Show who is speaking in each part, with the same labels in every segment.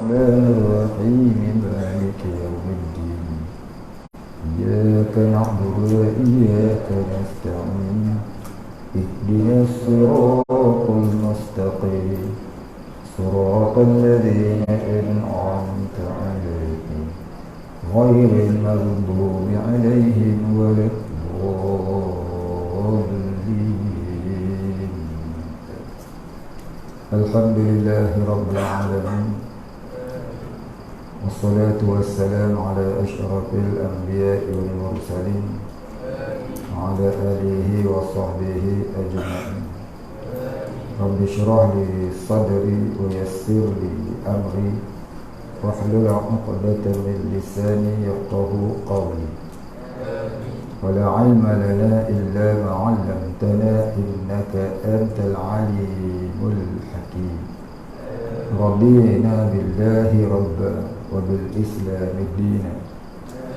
Speaker 1: الرحمن الرحيم مالك يوم الدين إياك نعبد وإياك نستعين اهدنا الصراط المستقيم صراط الذين أنعمت عليهم غير المغضوب عليهم ولا الضالين. الحمد لله رب العالمين والصلاة والسلام على أشرف الأنبياء والمرسلين وعلى آله وصحبه أجمعين. رب اشرح لي صدري ويسر لي أمري واحلل عقدة من لساني يفقهوا قولي. ولا علم لنا إلا ما علمتنا إنك أنت العليم الحكيم. رضينا بالله ربا وبالإسلام دينا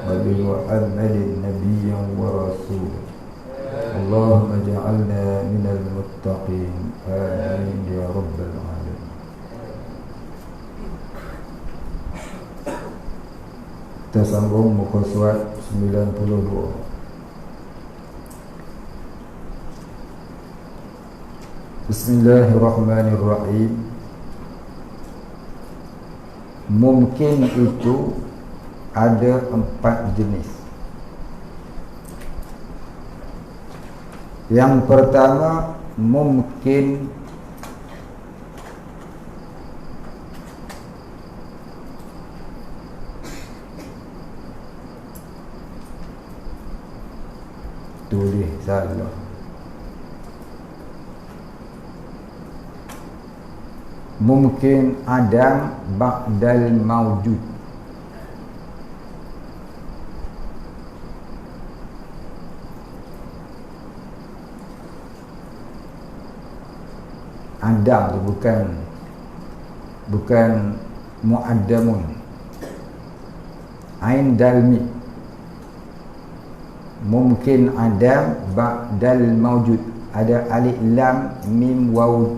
Speaker 1: وبمحمد نبيا ورسولا. اللهم اجعلنا من المتقين آمين يا رب العالمين. Kita sambung muka surat 92. Bismillahirrahmanirrahim. Mungkin itu ada 4 jenis. Yang pertama, mungkin tulis salah. Mungkin Adam ba'dal mawjud. Adam tu bukan mu'addamun. Ain dalmi. Mungkin Adam ba'dal mawjud. Ada alif lam mim waw.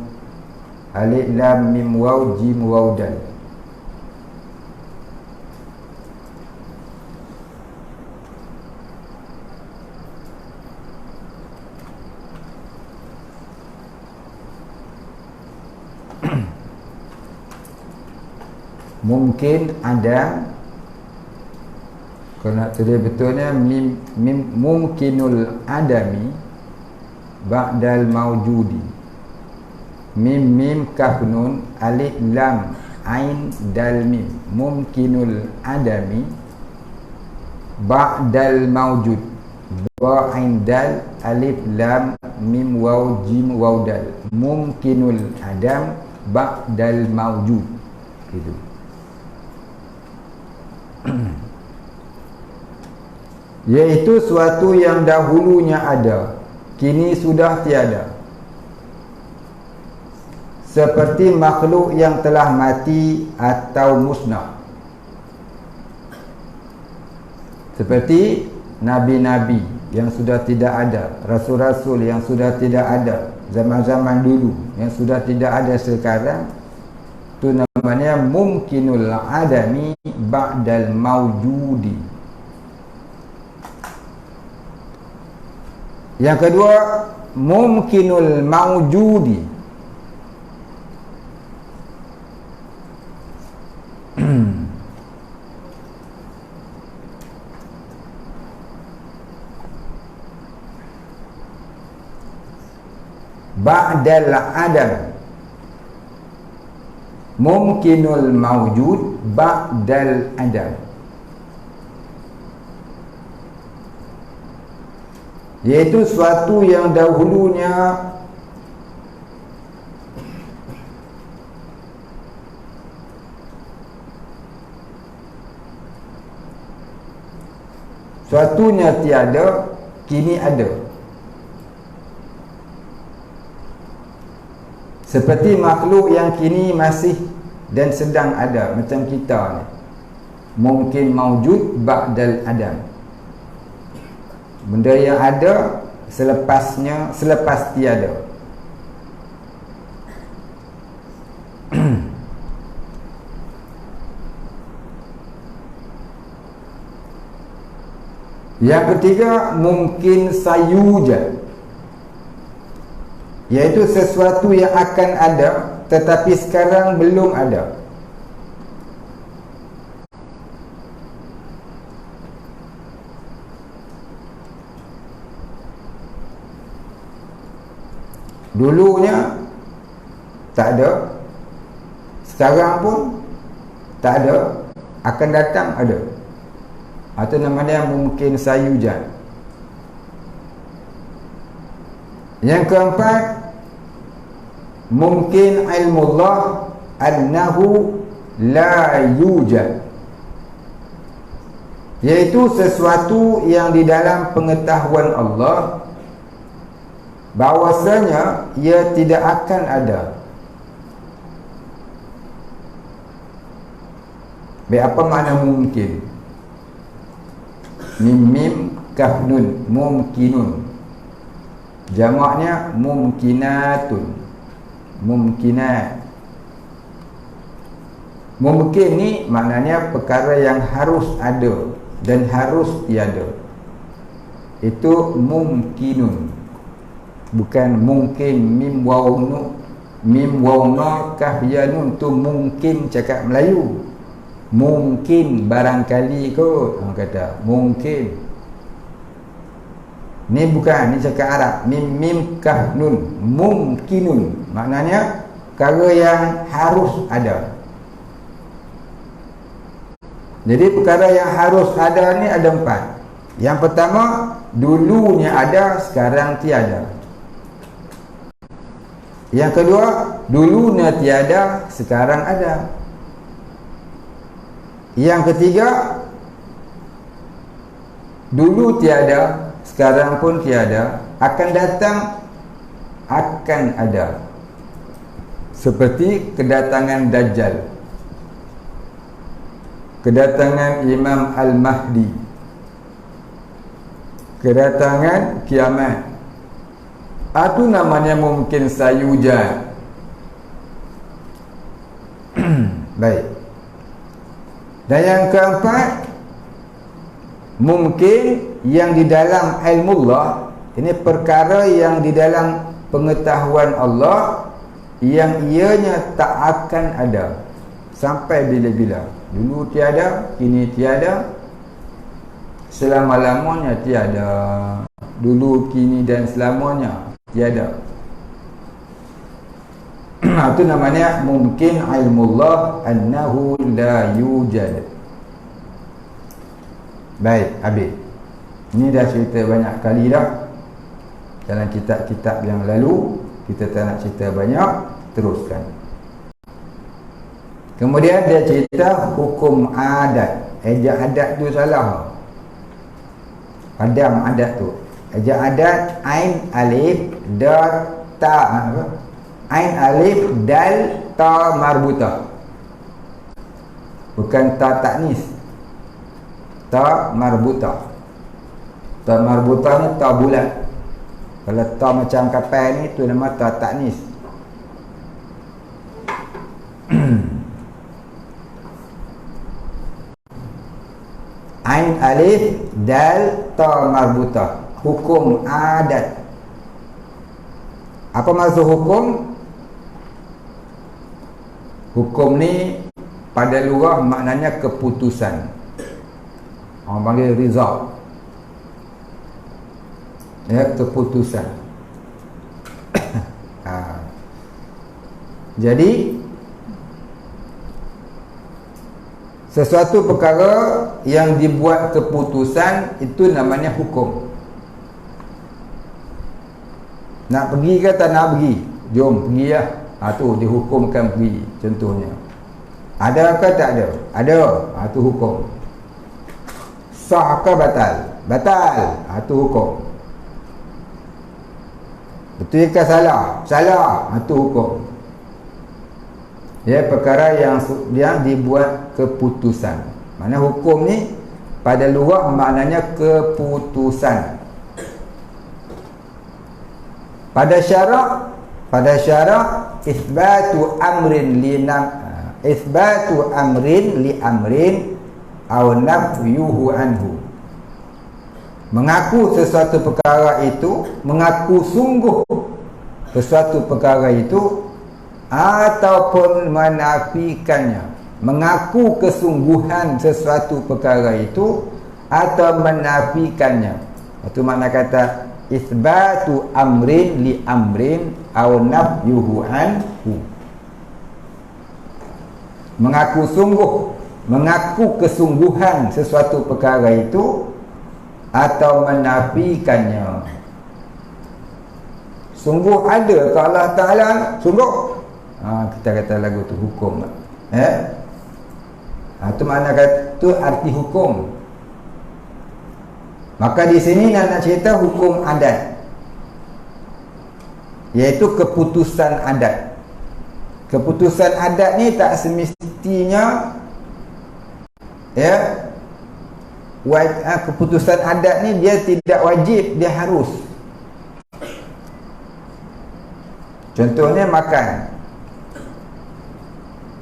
Speaker 1: Alif lam mim waw jim waw dal. Mungkin ada, kalau nak tulis betulnya mim mungkinul adami ba'dal mawjudi. Mim kaf nun alif lam ain dal mim. Mungkinul adami ba'dal mawjud. Ba ain dal alif lam mim waw jim waw dal. Mungkinul adam ba'dal mawjud. Gitu. Iaitu suatu yang dahulunya ada, kini sudah tiada. Seperti makhluk yang telah mati atau musnah. Seperti nabi-nabi yang sudah tidak ada, rasul-rasul yang sudah tidak ada zaman-zaman dulu, yang sudah tidak ada sekarang. Itu namanya mungkinul adami ba'dal mawjudi. Yang kedua, mungkinul mawjudi. Ba'dal adam. Mungkinul mawjud ba'dal adam. Iaitu suatu yang dahulunya suatunya tiada, kini ada. Seperti makhluk yang kini masih dan sedang ada, macam kita ni. Mungkin mawjud ba'dal adam. Benda yang ada selepas tiada. Yang ketiga, mungkin sayuja, iaitu sesuatu yang akan ada tetapi sekarang belum ada. Dulunya tak ada, sekarang pun tak ada, akan datang ada. Atau namanya mungkin sayujan. Yang keempat, mungkin ilmullah annahu la yujad, iaitu sesuatu yang di dalam pengetahuan Allah bahwasanya ia tidak akan ada. Baik, apa makna mungkin? Mim kaf nun, mumkinun. Jamaknya mumkinatun, mumkinat. Mungkin ni maknanya perkara yang harus ada dan harus tiada. Itu mumkinun. Bukan mungkin mim waw nun, mim waw na kaf ya nun, tu mungkin cakap Melayu. Mungkin barangkali kot, orang kata mungkin. Ni bukan, ni cakap Arab. Mim kaf nun, mungkinun, maknanya perkara yang harus ada. Jadi perkara yang harus ada ni ada 4. Yang pertama, dulunya ada, sekarang tiada. Yang kedua, dulunya tiada, sekarang ada. Yang ketiga, dulu tiada, sekarang pun tiada, akan datang, akan ada. Seperti kedatangan Dajjal, kedatangan Imam Al-Mahdi, kedatangan kiamat. Itu namanya mungkin sayujan. Baik. Dan yang keempat, mungkin yang di dalam ilmullah. Ini perkara yang di dalam pengetahuan Allah, yang ianya tak akan ada sampai bila-bila. Dulu tiada, kini tiada, selama-lamanya tiada. Dulu, kini dan selamanya tiada. Itu namanya mungkin ilmullah annahu la yujad. Baik, habis. Ini dah cerita banyak kali dah dalam kitab-kitab yang lalu. Kita tak nak cerita banyak, teruskan. Kemudian dia cerita hukum adat. Ejak adat tu salah. Padam adat tu. Ejak adat ain alif dal ta, apa? Ain alif dal ta marbutah. Bukan ta taknis. Ta marbutah. Ta marbutah ni ta bulat. Kalau ta macam kapal ni, tu nama ta taknis. Ain alif dal ta marbutah. Hukum adat. Apa maksud hukum? Hukum ni pada lughah maknanya keputusan. Orang panggil result. Ya, keputusan. Jadi sesuatu perkara yang dibuat keputusan, itu namanya hukum. Nak pergi ke tak nak pergi? Jom pergi lah. Tu dihukumkan pergi, contohnya. Ada ke tak ada? Ada. Tu hukum. Sah ke batal? Batal. Tu hukum. Betul ke salah? Salah. Tu hukum. Ya, perkara yang dibuat keputusan. Mana hukum ni pada lughah maknanya keputusan. Pada syarak isbatu amrin li amrin aw nafyuhu anhu. mengaku sesuatu perkara itu, mengaku sungguh sesuatu perkara itu, ataupun menafikannya, mengaku kesungguhan sesuatu perkara itu atau menafikannya. Itu makna kata isbatu amrin li amrin aw nafyuhu anhu. Mengaku sungguh, mengaku kesungguhan sesuatu perkara itu atau menafikannya. Sungguh ada ke Allah Ta'ala? Sungguh. Kita kata lagu tu hukum. Itu makna kata tu arti hukum. Maka di sini nak cerita hukum adat, iaitu keputusan adat. Keputusan adat ni tak semestinya keputusan adat ni dia tidak wajib, dia harus. Contohnya makan,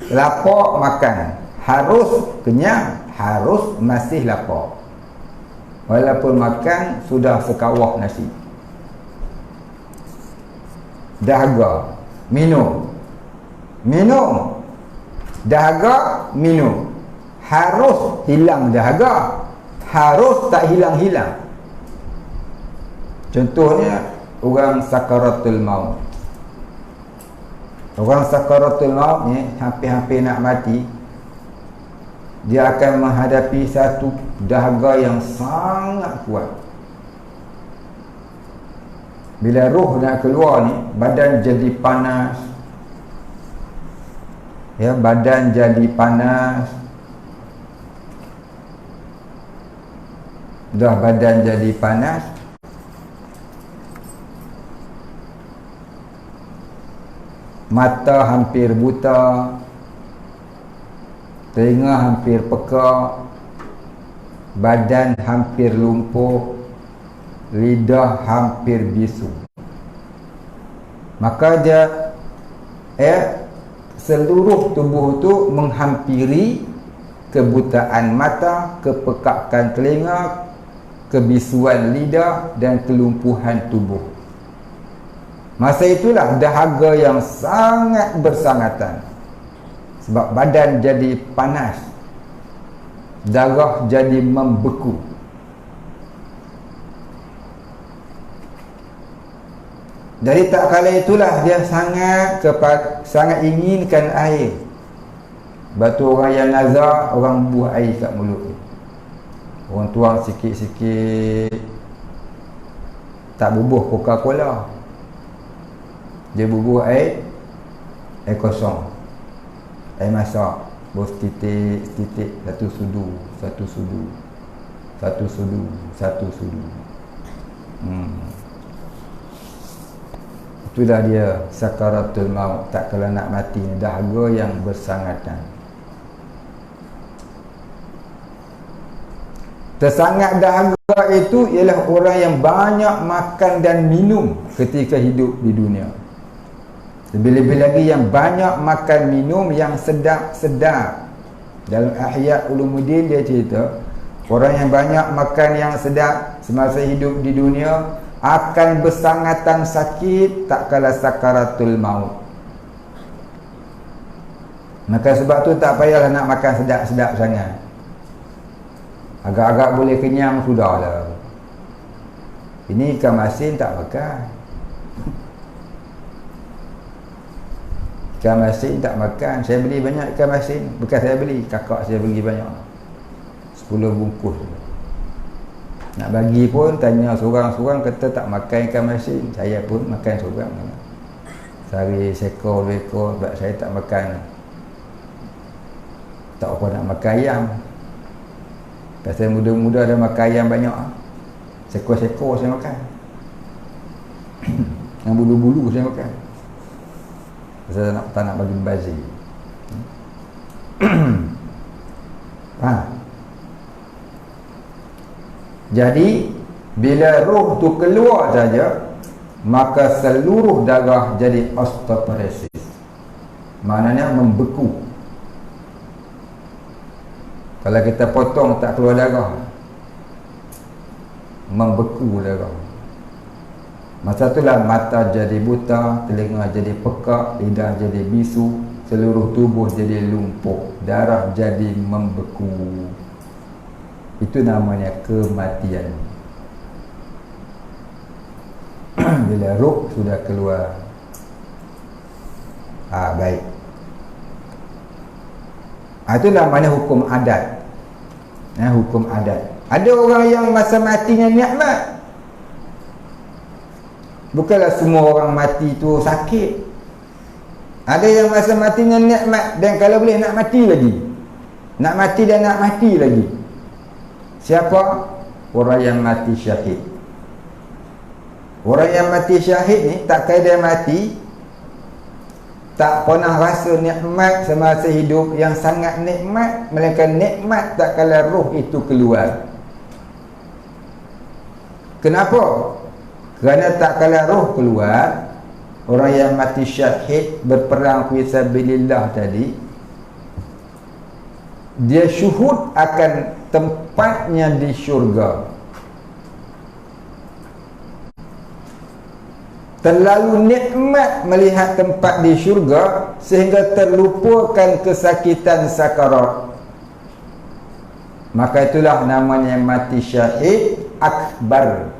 Speaker 1: lapar makan, harus kenyang, harus masih lapar, walaupun makan sudah sekawah nasi. Dahaga, minum, dahaga, minum. Harus hilang dahaga, harus tak hilang-hilang. Contohnya orang sakaratul maut. Orang sakaratul maut ni hampir-hampir nak mati, dia akan menghadapi satu dahaga yang sangat kuat. Bila roh nak keluar ni, badan jadi panas. Badan jadi panas. Dah badan jadi panas, mata hampir buta, telinga hampir pekak, badan hampir lumpuh, lidah hampir bisu. Maka dia seluruh tubuh tu menghampiri kebutaan mata, kepekakan telinga, kebisuan lidah dan kelumpuhan tubuh. Masa itulah dahaga yang sangat bersangatan, sebab badan jadi panas, darah jadi membeku. Jadi tak kala itulah dia sangat inginkan air. Batu orang yang nazar, orang buah air kat mulut ni, orang tuang sikit-sikit, tak bubuh Coca-Cola, dia bubuh air kosong, air masak, bos titik, satu sudu. Itulah dia sakaratul maut, tak kala nak mati, dahaga yang bersangatan. Tersangat dahaga itu ialah orang yang banyak makan dan minum ketika hidup di dunia. Lebih-lebih lagi yang banyak makan minum yang sedap-sedap. Dalam Ihya Ulumuddin dia cerita, orang yang banyak makan yang sedap semasa hidup di dunia akan bersangatan sakit tak kala sakaratul maut. Maka sebab tu tak payahlah nak makan sedap-sedap sangat. Agak-agak boleh kenyang sudahlah. Ini ikan masin tak makan. Ikan masin tak makan. Saya beli banyak ikan masin. Bukan saya beli, kakak saya bagi banyak, 10 bungkus. Nak bagi pun tanya seorang-seorang, kata tak makan ikan masin. Saya pun makan seorang. Sehari seekor, 2 ekor. Sebab saya tak makan, tak apa nak makan ayam. Pasal muda-muda dah makan ayam banyak, sekor-sekor saya makan. Yang bulu-bulu saya makan. Pasal tak nak bagi bazir. Jadi bila roh tu keluar saja, maka seluruh darah jadi osteoporosis, maknanya membeku. Kalau kita potong tak keluar darah, membeku darah. Masa itulah mata jadi buta, telinga jadi pekak, lidah jadi bisu, seluruh tubuh jadi lumpuh, darah jadi membeku. Itu namanya kematian. Bila ruh sudah keluar. Baik. Itu namanya hukum adat. Hukum adat. Ada orang yang masa matinya nikmat. Bukanlah semua orang mati tu sakit. Ada yang masa matinya nikmat, dan kalau boleh nak mati lagi. Nak mati dan nak mati lagi. Siapa? Orang yang mati syahid. Orang yang mati syahid ni tak kira mati, tak pernah rasa nikmat semasa hidup yang sangat nikmat, melainkan nikmat tak kala roh itu keluar. Kenapa? Kerana tak kala roh keluar, orang yang mati syahid berperang fi sabilillah tadi, dia syuhud akan tempatnya di syurga. Terlalu nikmat melihat tempat di syurga sehingga terlupakan kesakitan sakarat. Maka itulah namanya mati syahid akbar,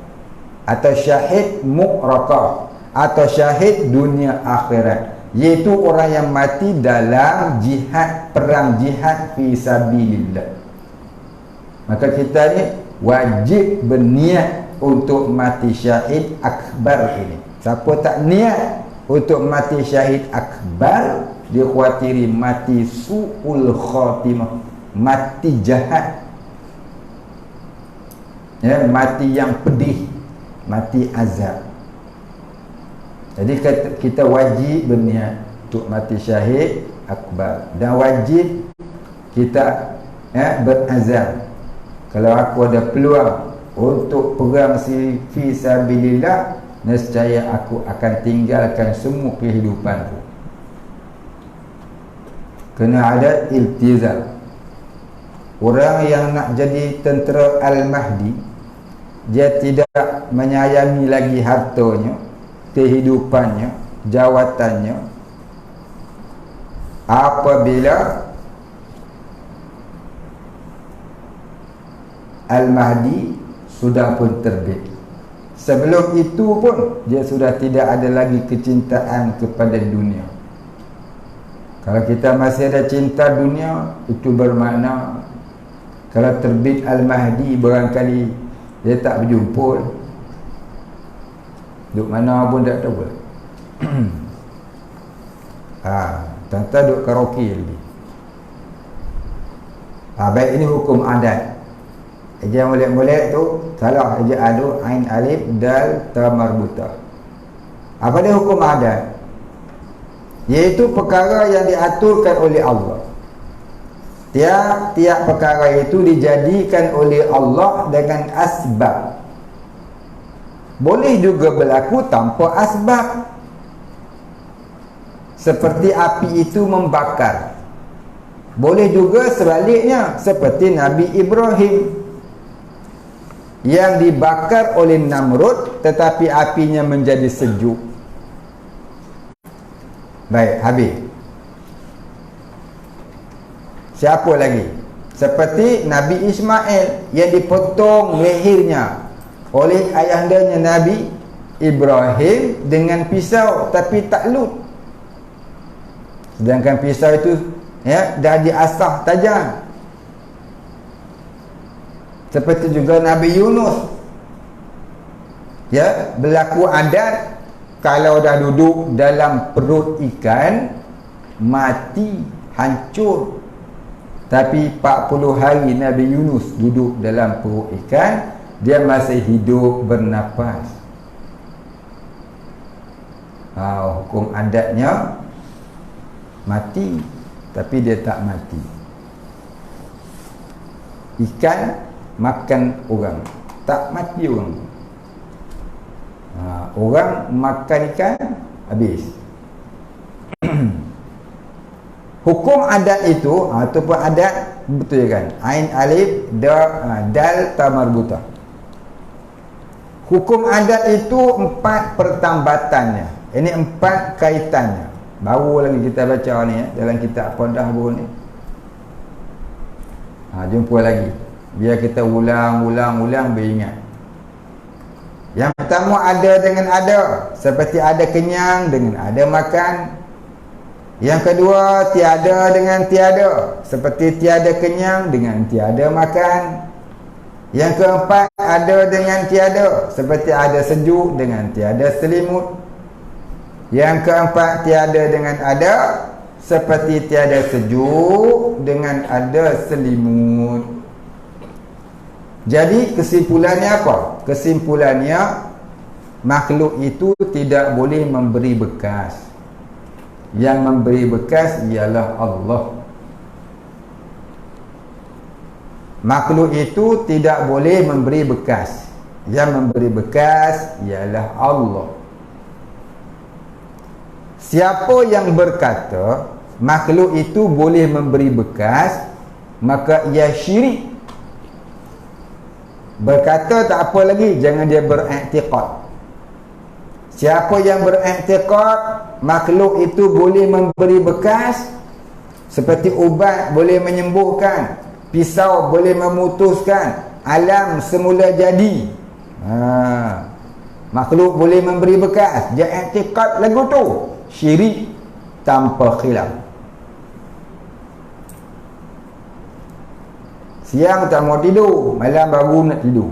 Speaker 1: atau syahid mu'raqah, atau syahid dunia akhirat, iaitu orang yang mati dalam jihad, perang jihad fi sabilillah. Maka kita ni wajib berniat untuk mati syahid akbar ini. Siapa tak niat untuk mati syahid akbar, dia khawatiri mati su'ul khatimah, mati jahat, mati yang pedih, mati azab. Jadi kita wajib berniat untuk mati syahid akbar, dan wajib kita berazam, kalau aku ada peluang untuk perang fi sabilillah, nescaya aku akan tinggalkan semua kehidupanku. Kena ada iltizam. Orang yang nak jadi tentera Al-Mahdi, dia tidak menyayangi lagi hartanya, kehidupannya, jawatannya, apabila Al-Mahdi sudah pun terbit. Sebelum itu pun dia sudah tidak ada lagi kecintaan kepada dunia. Kalau kita masih ada cinta dunia, itu bermakna kalau terbit Al-Mahdi barangkali dia tak berjumpa. Duk mana pun tak tahu. Tentang duk karaoke lagi. Baik, ini hukum adat. Eja molek-molek tu salah, eja adu ain alif dal ta marbuta. Apa dia hukum adat? Iaitu perkara yang diaturkan oleh Allah. Tiap-tiap perkara itu dijadikan oleh Allah dengan asbab. Boleh juga berlaku tanpa asbab. Seperti api itu membakar. Boleh juga sebaliknya, seperti Nabi Ibrahim yang dibakar oleh Namrud tetapi apinya menjadi sejuk. Baik, habis. Siapa lagi? Seperti Nabi Ismail yang dipotong lehernya oleh ayahandanya Nabi Ibrahim dengan pisau, tapi tak lut. Sedangkan pisau itu dah diasah tajam. Seperti juga Nabi Yunus, berlaku adat kalau dah duduk dalam perut ikan mati, hancur. Tapi 40 hari Nabi Yunus duduk dalam perut ikan, dia masih hidup bernafas. Hukum adatnya mati, tapi dia tak mati. Ikan makan orang, tak mati orang. Orang makan ikan, habis. Hukum adat itu ataupun adat, betul kan, ain alif dal ta marbuta. Hukum adat itu 4 pertambatannya. Ini 4 kaitannya. Baru lagi kita baca ni dalam kitab Qadah baru ni. Jumpa lagi. Biar kita ulang beringat. Yang pertama ada dengan ada, seperti ada kenyang dengan ada makan. Yang kedua tiada dengan tiada, seperti tiada kenyang dengan tiada makan. Yang keempat ada dengan tiada, seperti ada sejuk dengan tiada selimut. Yang keempat tiada dengan ada, seperti tiada sejuk dengan ada selimut. Jadi kesimpulannya apa? Kesimpulannya makhluk itu tidak boleh memberi bekas. Yang memberi bekas ialah Allah. Makhluk itu tidak boleh memberi bekas. Yang memberi bekas ialah Allah. Siapa yang berkata makhluk itu boleh memberi bekas, maka ia syirik. Berkata tak apa lagi, jangan dia beriktikad. Siapa yang beriktikad makhluk itu boleh memberi bekas, seperti ubat boleh menyembuhkan, pisau boleh memutuskan, alam semula jadi, makhluk boleh memberi bekas, dia iktikad lagu tu, syirik tanpa khilaf. Siang tak mau tidur, malam baru nak tidur.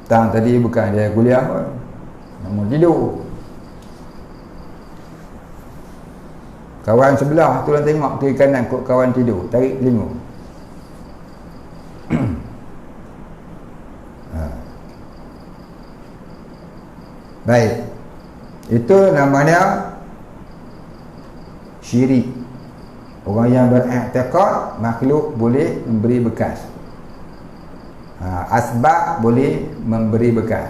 Speaker 1: Tang tadi bukan dia kuliah pun, nak mau tidur. Kawan sebelah tu lah tengok kiri kanan kok kawan tidur, tarik telinga. Baik, itu namanya syirik. Orang yang beriktikad makhluk boleh memberi bekas, asbab boleh memberi bekas,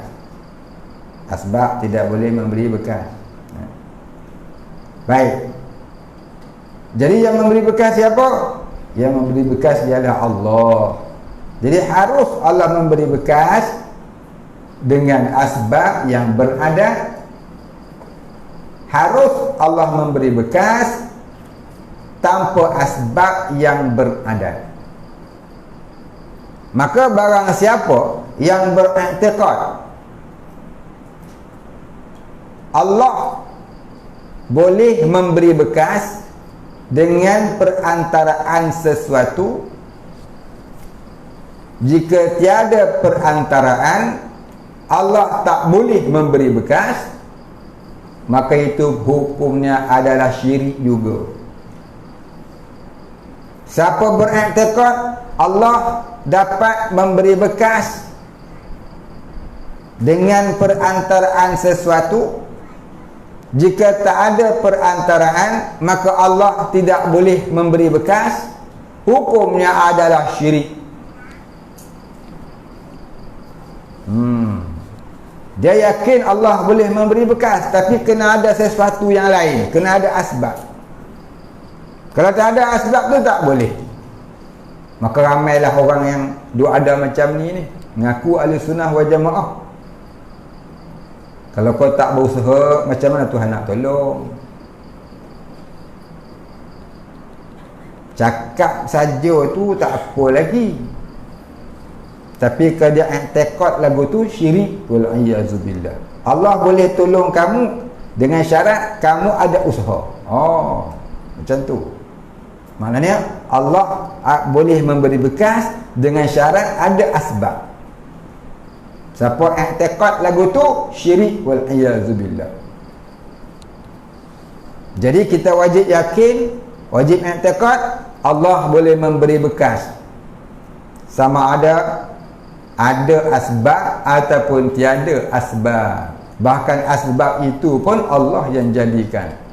Speaker 1: asbab tidak boleh memberi bekas. Baik, jadi yang memberi bekas siapa? Yang memberi bekas ialah Allah. Jadi harus Allah memberi bekas dengan asbab yang beradat. Harus Allah memberi bekas tanpa asbab yang beradat. Maka barang siapa yang beriktikad Allah boleh memberi bekas dengan perantaraan sesuatu, jika tiada perantaraan Allah tak boleh memberi bekas, maka itu hukumnya adalah syirik juga. Siapa beriktikad Allah dapat memberi bekas dengan perantaraan sesuatu, jika tak ada perantaraan maka Allah tidak boleh memberi bekas, hukumnya adalah syirik. Dia yakin Allah boleh memberi bekas, tapi kena ada sesuatu yang lain, kena ada asbab. Kalau tak ada asbab tu tak boleh. Maka ramailah orang yang duk ada macam ni mengaku ahli sunnah wal jamaah. Kalau kau tak berusaha, macam mana Tuhan nak tolong? Cakap saja tu tak apa lagi, tapi kalau dia i'tiqad lagu tu syirik, wal a'yazubillah. Allah boleh tolong kamu dengan syarat kamu ada usaha. Macam tu. Maknanya Allah boleh memberi bekas dengan syarat ada asbab. Siapa i'tiqad lagu tu syirik, wal a'yazubillah. Jadi kita wajib yakin, wajib i'tiqad Allah boleh memberi bekas, sama ada asbab ataupun tiada asbab. Bahkan asbab itu pun Allah yang jadikan.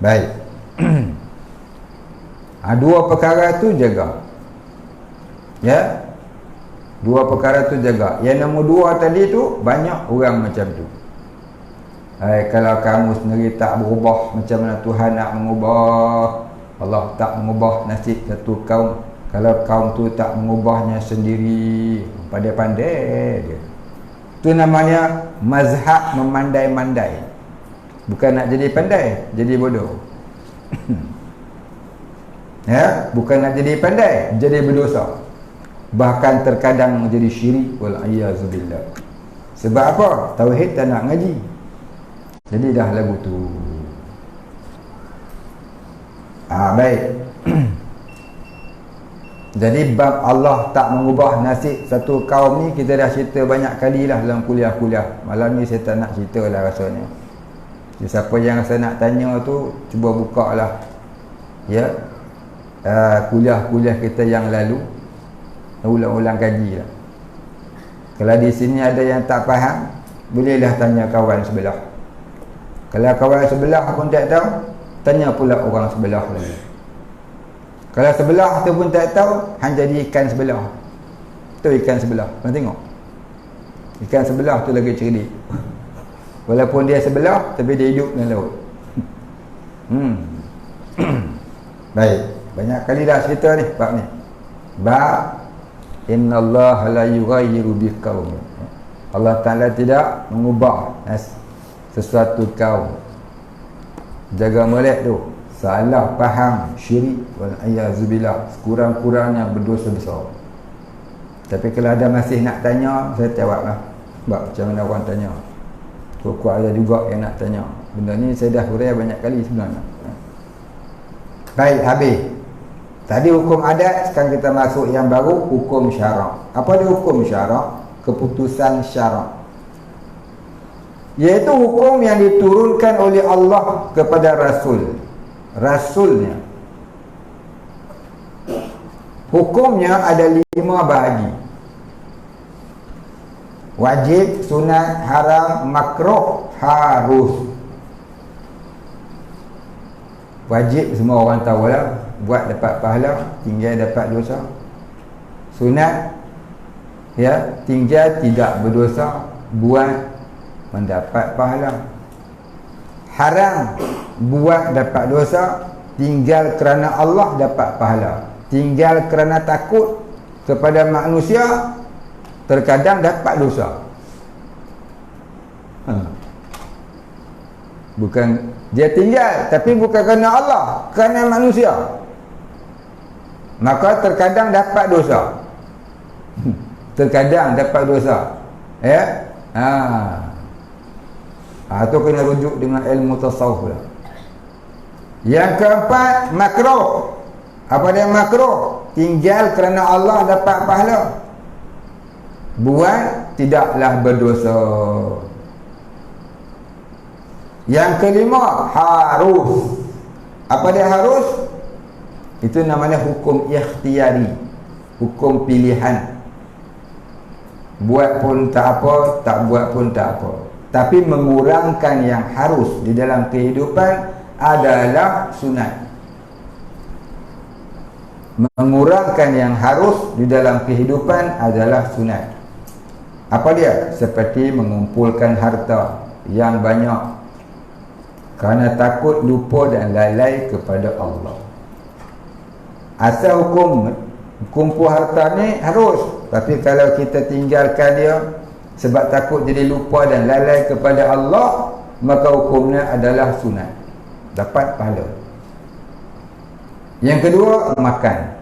Speaker 1: Baik. Dua perkara tu jaga. Ya. Dua perkara tu jaga. Yang nombor dua tadi tu banyak orang macam tu. Kalau kamu sendiri tak berubah, macam mana Tuhan nak mengubah? Allah tak mengubah nasib satu kaum kalau kaum tu tak mengubahnya sendiri. Pandai-pandai dia. Itu namanya mazhab memandai-mandai. Bukan nak jadi pandai, jadi bodoh. Ya, bukan nak jadi pandai, jadi berdosa. Bahkan terkadang menjadi syirik, wal-a'yazubillah. Sebab apa? Tauhid tak nak ngaji. Jadi dah lagu tu. Baik. Jadi bab Allah tak mengubah nasib satu kaum ni kita dah cerita banyak kali lah dalam kuliah-kuliah. Malam ni saya tak nak cerita lah rasanya. Jadi, siapa yang saya nak tanya tu cuba buka lah, ya, kuliah-kuliah kita yang lalu, ulang-ulang kaji lah. Kalau di sini ada yang tak faham, bolehlah tanya kawan sebelah. Kalau kawan sebelah pun tak tahu, tanya pula orang sebelah lagi. Kalau sebelah tu pun tak tahu, hang jadi ikan sebelah. Tu ikan sebelah. Kau tengok. Ikan sebelah tu lagi cerdik. Walaupun dia sebelah, tapi dia hidup dalam laut. Baik. Banyak kali dah cerita ni, bab ni. Bab innallaha la yughayyiru biqaumin. Allah Ta'ala tidak mengubah sesuatu kaum. Jaga molek tu. Salah faham, syirik, wal-a'yazubillah, sekurang-kurangnya berdosa besar. Tapi kalau ada masih nak tanya, saya jawab lah. Sebab macam mana orang tanya, kuat ada juga yang nak tanya. Benda ni saya dah hurai banyak kali sebenarnya. Baik, habis. Tadi hukum adat, sekarang kita masuk yang baru, hukum syarak. Apa dia hukum syarak? Keputusan syarak, iaitu hukum yang diturunkan oleh Allah kepada Rasulnya. Hukumnya ada 5 bahagi: wajib, sunat, haram, makruh, harus. Wajib semua orang tahu lah, buat dapat pahala, tinggal dapat dosa. Sunat, ya, tinggal tidak berdosa, buat mendapat pahala. Haram, buat dapat dosa, tinggal kerana Allah dapat pahala. Tinggal kerana takut kepada manusia, terkadang dapat dosa. Bukan dia tinggal, tapi bukan kerana Allah, kerana manusia, maka terkadang dapat dosa. Terkadang dapat dosa, ya. Itu kena rujuk dengan ilmu tasawuf lah. Yang keempat, makruh. Apa dia makruh? Tinggal kerana Allah dapat pahala, buat tidaklah berdosa. Yang kelima, harus. Apa dia harus? Itu namanya hukum ikhtiyari, hukum pilihan. Buat pun tak apa, tak buat pun tak apa. Tapi mengurangkan yang harus di dalam kehidupan adalah sunat. Mengurangkan yang harus di dalam kehidupan adalah sunat. Apa dia? Seperti mengumpulkan harta yang banyak kerana takut lupa dan lalai kepada Allah. Asal hukum kumpul harta ni harus, tapi kalau kita tinggalkan dia sebab takut jadi lupa dan lalai kepada Allah, maka hukumnya adalah sunat, dapat pahala. Yang kedua, makan.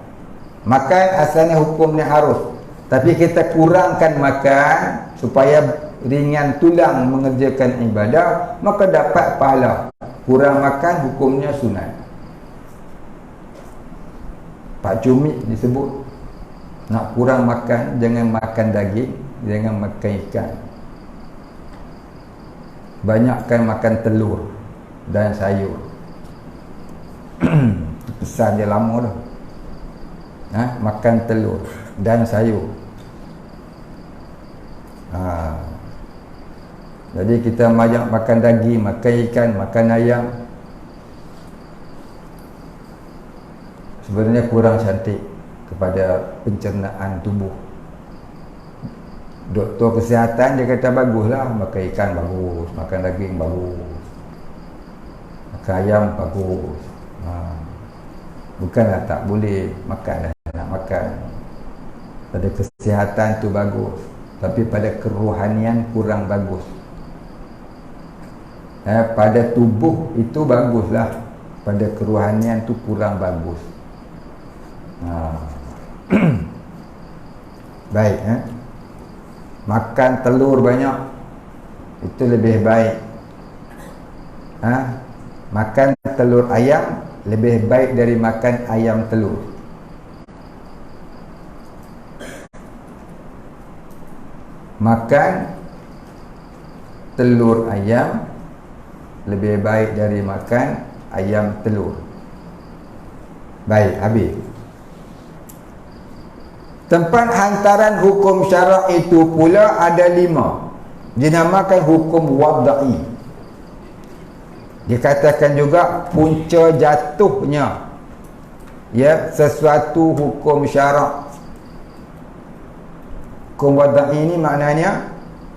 Speaker 1: Makan asalnya hukumnya harus, tapi kita kurangkan makan supaya ringan tulang mengerjakan ibadah, maka dapat pahala. Kurang makan hukumnya sunat. Pak Cumi disebut nak kurang makan, jangan makan daging, jangan makan ikan, banyakkan makan telur dan sayur. Pesan dia lama dah. Makan telur dan sayur. Jadi kita banyak makan daging, makan ikan, makan ayam, sebenarnya kurang cantik kepada pencernaan tubuh. Doktor kesihatan dia kata baguslah, makan ikan bagus, makan daging bagus, makan ayam bagus. Bukanlah tak boleh makan, nak makan. Pada kesihatan tu bagus, tapi pada kerohanian kurang bagus. Pada tubuh itu baguslah, pada kerohanian tu kurang bagus. Baik, makan telur banyak itu lebih baik. Makan telur ayam lebih baik dari makan ayam telur. Makan telur ayam lebih baik dari makan ayam telur. Baik, habis. Tempat hantaran hukum syarak itu pula ada 5. Dinamakan hukum wadai. Dikatakan juga punca jatuhnya sesuatu hukum syarak. Hukum wadai ini maknanya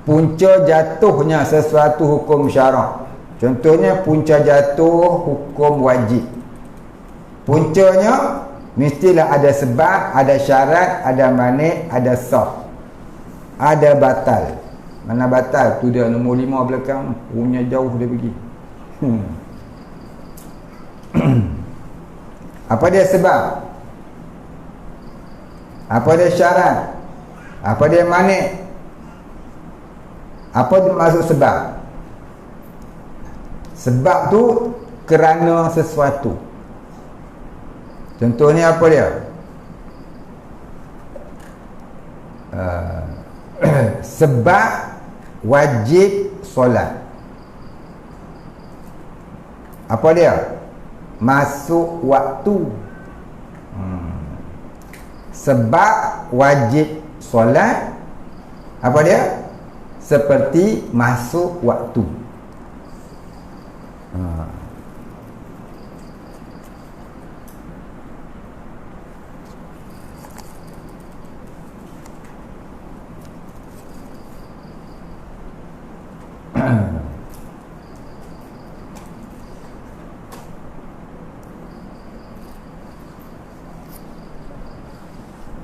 Speaker 1: punca jatuhnya sesuatu hukum syarak. Contohnya punca jatuh hukum wajib. Puncanya mestilah ada sebab, ada syarat, ada mani', ada sah, ada batal. Mana batal? Tu dia nombor 5 belakang, punya jauh dia pergi. Apa dia sebab? Apa dia syarat? Apa dia mani'? Apa dia maksud sebab? Sebab tu kerana sesuatu. Contohnya apa dia? Sebab wajib solat. Apa dia? Masuk waktu. Sebab wajib solat. Apa dia? Seperti masuk waktu.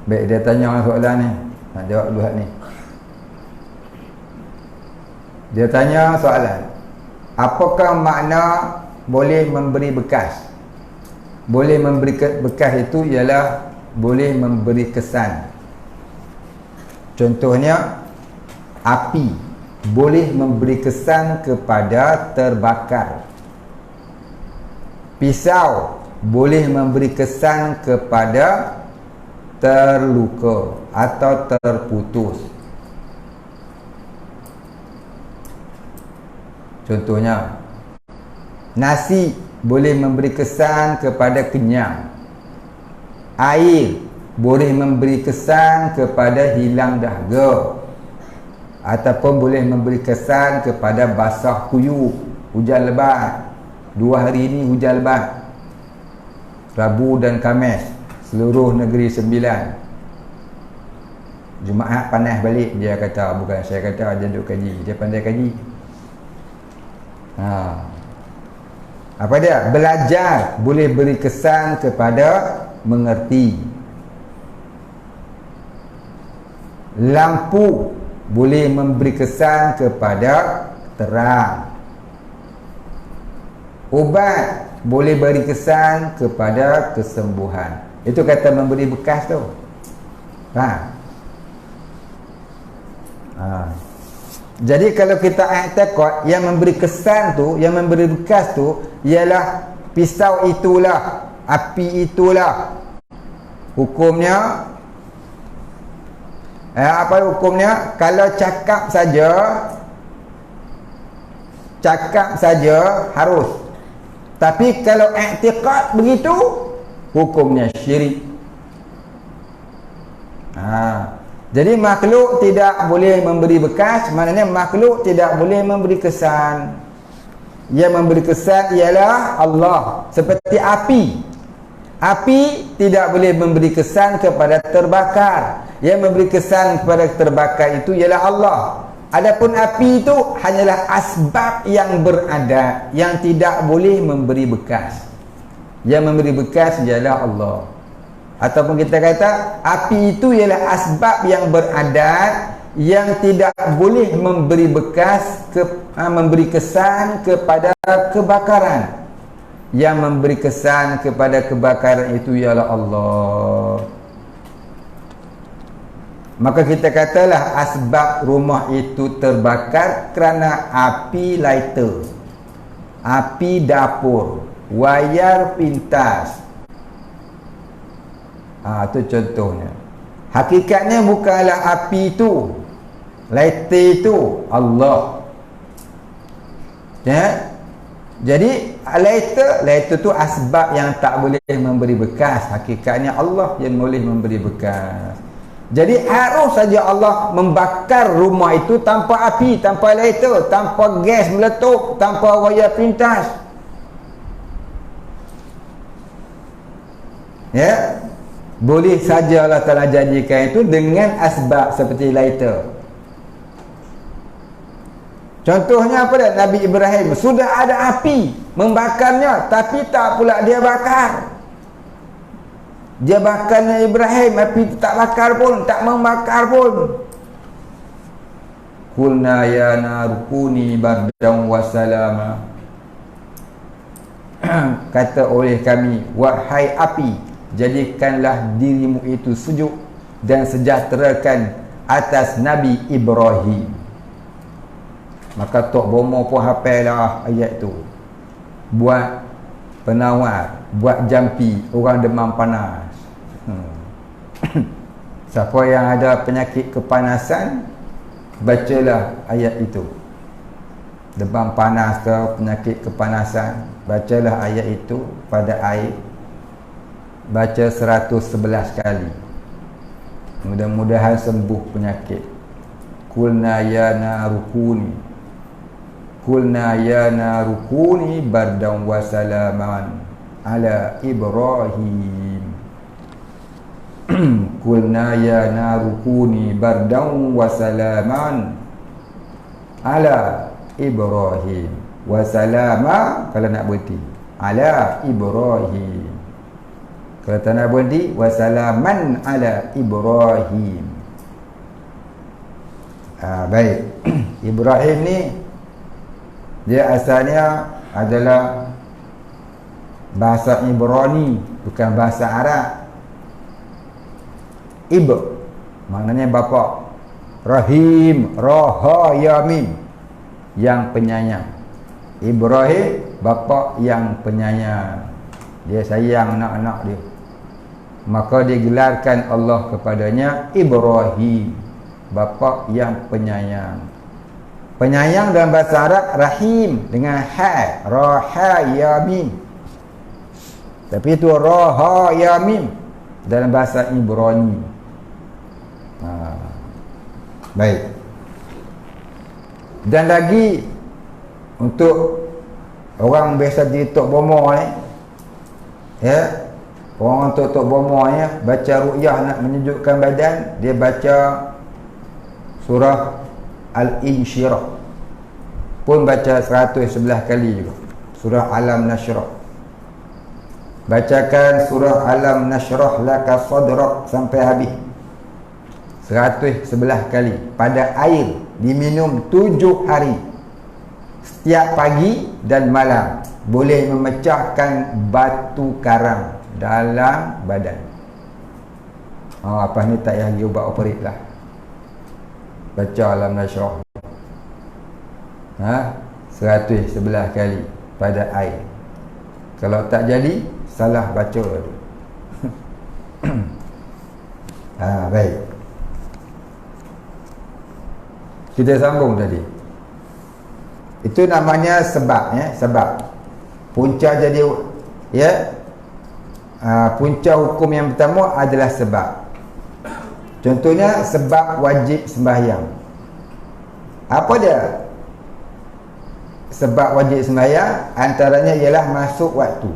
Speaker 1: Baik, dia tanya soalan ni, nak jawab dulu ni. Dia tanya soalan, apakah makna boleh memberi bekas? Boleh memberi bekas itu ialah boleh memberi kesan. Contohnya, api boleh memberi kesan kepada terbakar. Pisau boleh memberi kesan kepada terluka atau terputus. Contohnya, nasi boleh memberi kesan kepada kenyang. Air boleh memberi kesan kepada hilang dahaga, ataupun boleh memberi kesan kepada basah kuyup, hujan lebat. 2 hari ini hujan lebat, Rabu dan Khamis, seluruh negeri 9. Jumaat panas balik, dia kata. Bukan saya kata, dia duduk kaji, dia pandai kaji. Apa dia? Belajar boleh beri kesan kepada mengerti. Lampu boleh memberi kesan kepada terang. Ubat boleh beri kesan kepada kesembuhan. Itu kata memberi bekas tu. Jadi kalau kita i'tiqad yang memberi kesan tu, yang memberi bekas tu ialah pisau itulah, api itulah. Hukumnya apa hukumnya? Kalau cakap saja harus. Tapi kalau i'tiqad begitu, hukumnya syirik. Jadi makhluk tidak boleh memberi bekas, maknanya makhluk tidak boleh memberi kesan. Yang memberi kesan ialah Allah. Seperti api. Api tidak boleh memberi kesan kepada terbakar. Yang memberi kesan kepada terbakar itu ialah Allah. Adapun api itu hanyalah asbab yang berada, yang tidak boleh memberi bekas. Yang memberi bekas ialah Allah. Ataupun kita kata api itu ialah asbab yang beradat yang tidak boleh memberi bekas memberi kesan kepada kebakaran. Yang memberi kesan kepada kebakaran itu ialah Allah. Maka kita katalah asbab rumah itu terbakar kerana api lighter, api dapur, wayar pintas. Itu contohnya. Hakikatnya bukanlah api itu, lighter itu Allah. Ya? Jadi lighter tu asbab yang tak boleh memberi bekas. Hakikatnya Allah yang boleh memberi bekas. Jadi harus saja Allah membakar rumah itu tanpa api, tanpa lighter, tanpa gas meletup, tanpa wayar pintas. Ya, boleh saja Allah Ta'ala janjikan itu dengan asbab seperti lighter. Contohnya apa dah? Nabi Ibrahim sudah ada api membakarnya, tapi tak pula dia bakar. Dia bakarnya Ibrahim, api itu tak bakar pun, tak membakar pun. Qulna ya narkuni bardan wa salama. Kata oleh kami, wahai api, jadikanlah dirimu itu sejuk dan sejahterakan atas Nabi Ibrahim. Maka Tok Bomo pun hafallah ayat itu. Buat penawar, buat jampi orang demam panas. Siapa yang ada penyakit kepanasan, bacalah ayat itu. Demam panas ke penyakit kepanasan, bacalah ayat itu pada air. Baca 111 kali. Mudah-mudahan sembuh penyakit. Qulna ya narukuni, Qulna ya narukuni bardan wa salaman ala Ibrahim. Qulna ya narukuni bardan wa salaman ala Ibrahim. Wa salama kalau nak berhenti, ala Ibrahim. Kalau tak nak berhenti, wa salaman ala Ibrahim. Baik. Ibrahim ni dia asalnya adalah bahasa Ibrani, bukan bahasa Arab. Maknanya bapa. Rahim, Raha, Yamim, yang penyayang. Ibrahim, bapa yang penyayang. Dia sayang anak-anak dia. Maka digelarkan Allah kepadanya Ibrahim, bapa yang penyayang. Penyayang dalam bahasa Arab Rahim dengan ha, Raha, Yamim. Tapi itu Raha, Yamim dalam bahasa Ibrani. Baik. Dan lagi untuk orang biasa di Tok Bomo ni, ya, orang Tok Bomo ni baca ruqyah nak menyejukkan badan, dia baca surah Al-Insyirah. Pun baca 111 kali juga. Surah Alam Nashrah. Bacakan surah Alam Nashrah laka sadrak sampai habis. 111 kali pada air, diminum 7 hari setiap pagi dan malam. Boleh memecahkan batu karang dalam badan. Apa ni tak payah pergi ubat operate lah. Baca Alam Nashrah 111 kali pada air. Kalau tak jadi, salah baca tu. Baik. Kita sambung tadi. Itu namanya sebab, ya, sebab. Punca jadi, ya, punca hukum yang pertama adalah sebab. Contohnya sebab wajib sembahyang. Apa dia? Sebab wajib sembahyang antaranya ialah masuk waktu.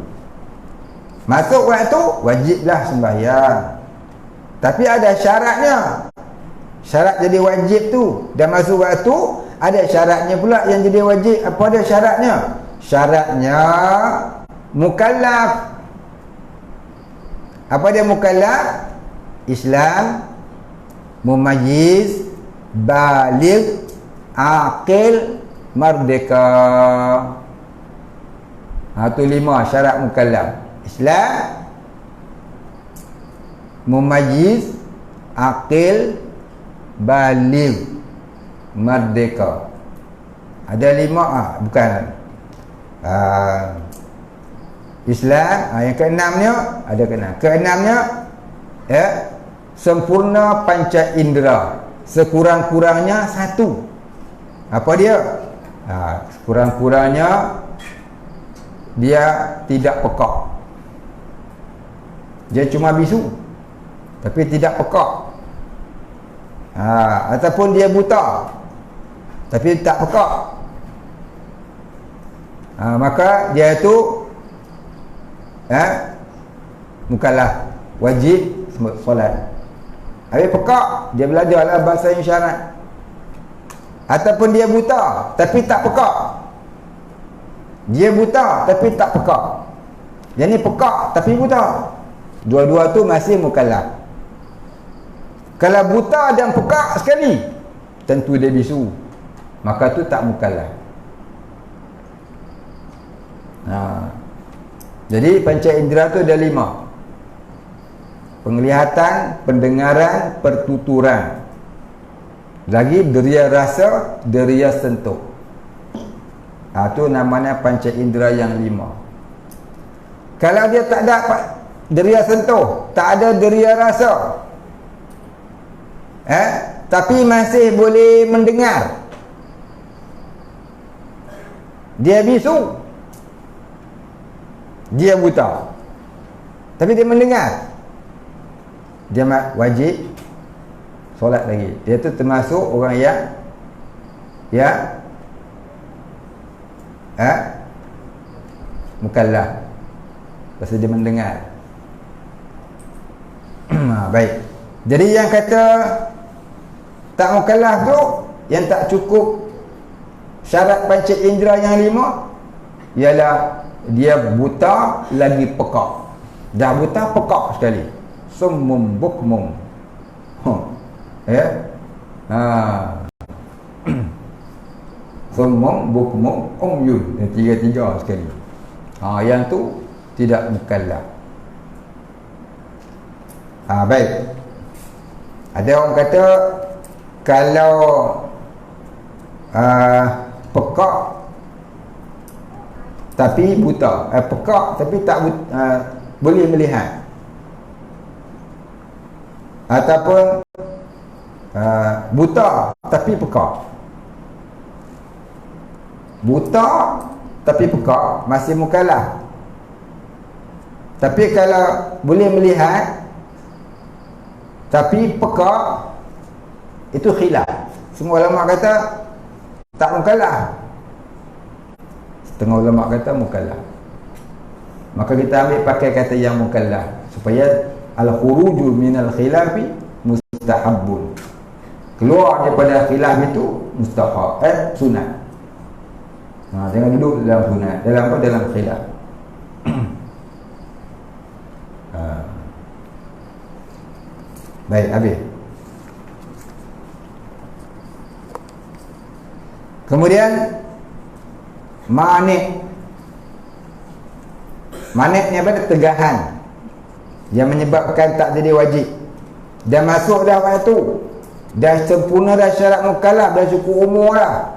Speaker 1: Masuk waktu wajiblah sembahyang. Tapi ada syaratnya. Syarat jadi wajib tu dan masuk waktu ada syaratnya pula yang jadi wajib. Apa dia syaratnya? Syaratnya mukallaf. Apa dia mukallaf? Islam, mumayyiz, baligh, aqil, merdeka. Itu 5 syarat mukallaf. Islam, mumayyiz, aqil, baligh, merdeka. Ada 5 bukan. Islam, yang keenamnya ada keenamnya sempurna panca indera, sekurang-kurangnya 1. Apa dia? Sekurang-kurangnya dia tidak pekak. Dia cuma bisu tapi tidak pekak. Ataupun dia buta tapi tak pekak. Maka dia itu mukallaf, wajib solat. Habis pekak, dia belajar lah bahasa isyarat. Ataupun dia buta tapi tak pekak. Dia buta tapi tak pekak. Yang ni pekak tapi buta. Dua-dua tu masih mukallaf. Kalau buta dan pekak sekali, tentu dia bisu, maka tu tak mukallaf. Jadi panca indera tu ada 5. Penglihatan, pendengaran, pertuturan. Lagi deria rasa, deria sentuh. Itu namanya panca indera yang 5. Kalau dia tak ada deria sentuh, tak ada deria rasa, tapi masih boleh mendengar, dia bisu, dia buta, tapi dia mendengar, dia wajib solat lagi. Dia tu termasuk orang yang mukallaf, pasal dia mendengar. Baik. Jadi yang kata tak mukallaf tu, yang tak cukup syarat panca indera yang 5 ialah dia buta lagi pekak. Dah buta pekak sekali. Summum bukmum. Summum bukmum umyun. Tiga-tiga sekali. Yang tu tidak mukallaf. Baik. Ada orang kata kalau pekak tapi buta, pekak tapi tak boleh melihat, ataupun buta tapi pekak. Buta tapi pekak masih mukallaf. Tapi kalau boleh melihat tapi pekak, itu khilaf. Semua ulama kata tak mukallaf, setengah ulama kata mukallaf. Maka kita ambil pakai kata yang mukallaf, supaya al-khuruju minal khilafi mustahabbun. Keluar daripada khilaf itu mustahab, sunat. Jangan duduk dalam sunat, dalam khilaf. Baik, habis. Kemudian manik. Manik ni apa? Tegahan yang menyebabkan tak jadi wajib. Dah masuk dah orang tu, dah sempurna dah syarat mukallaf, dah cukup umur dah,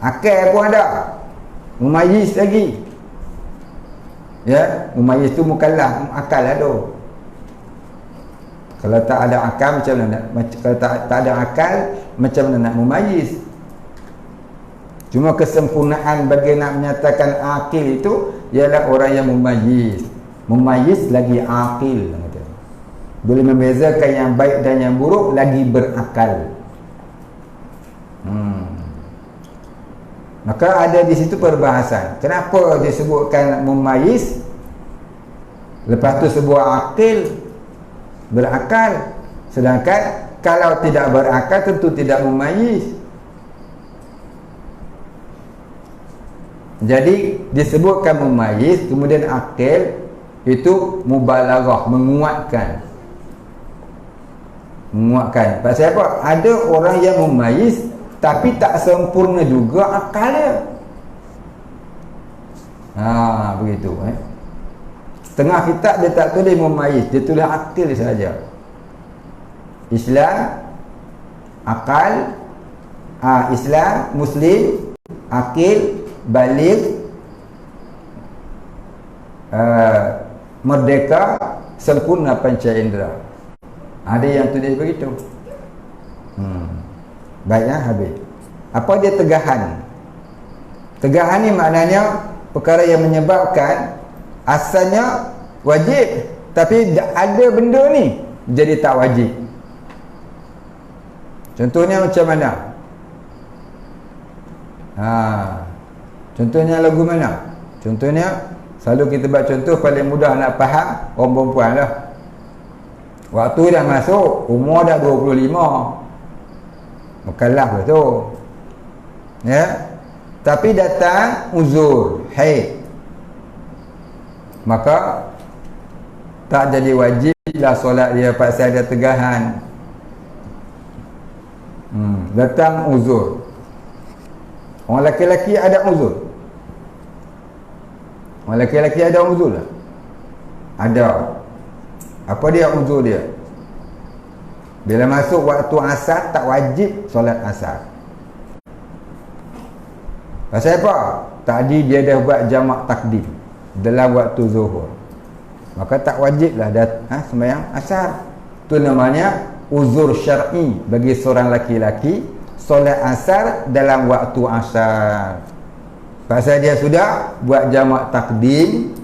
Speaker 1: akal pun ada, mumayyiz lagi. Mumayyiz tu mukallaf, akal ada. Kalau tak ada akal macam mana kalau tak ada akal macam mana nak mumayyiz? Cuma kesempurnaan bagi nak menyatakan akil itu ialah orang yang mumayyiz. Mumayyiz lagi akil, boleh membezakan yang baik dan yang buruk, lagi berakal. Maka ada di situ perbahasan. Kenapa disebutkan mumayyiz, lepas tu sebuah akil, berakal, sedangkan kalau tidak berakal tentu tidak mumayyiz. Jadi disebutkan mumayyiz, kemudian akil, itu mubalaghah, menguatkan. Pasal apa? Ada orang yang memayis tapi tak sempurna juga akalnya. Begitu Setengah kitab dia tak tulis memayis, dia tulis akil saja. Islam, akal, Islam, Muslim, akil, baligh, merdeka, sempurna panca indera. Ada yang tulis begitu. Baiklah, habis. Apa dia tegahan? Tegahan ni maknanya perkara yang menyebabkan asalnya wajib, tapi ada benda ni jadi tak wajib. Contohnya macam mana? Contohnya lagu mana? Contohnya selalu kita buat contoh paling mudah nak faham orang perempuan lah. Waktu dah masuk, umur dah 25, mukallaf lah tu, ya. Tapi datang uzur haid, maka tak jadi wajib lah solat dia pasal ada tegahan. Datang uzur. Orang lelaki ada uzur. Orang lelaki ada uzur lah. Ada. Apa dia uzur dia? Bila masuk waktu asar, tak wajib solat asar. Pasal apa? Tadi dia dah buat jamak takdim dalam waktu zuhur, maka tak wajiblah sembahyang asar. Itu namanya uzur syar'i bagi seorang laki-laki, solat asar dalam waktu asar. Pasal dia sudah buat jamak takdim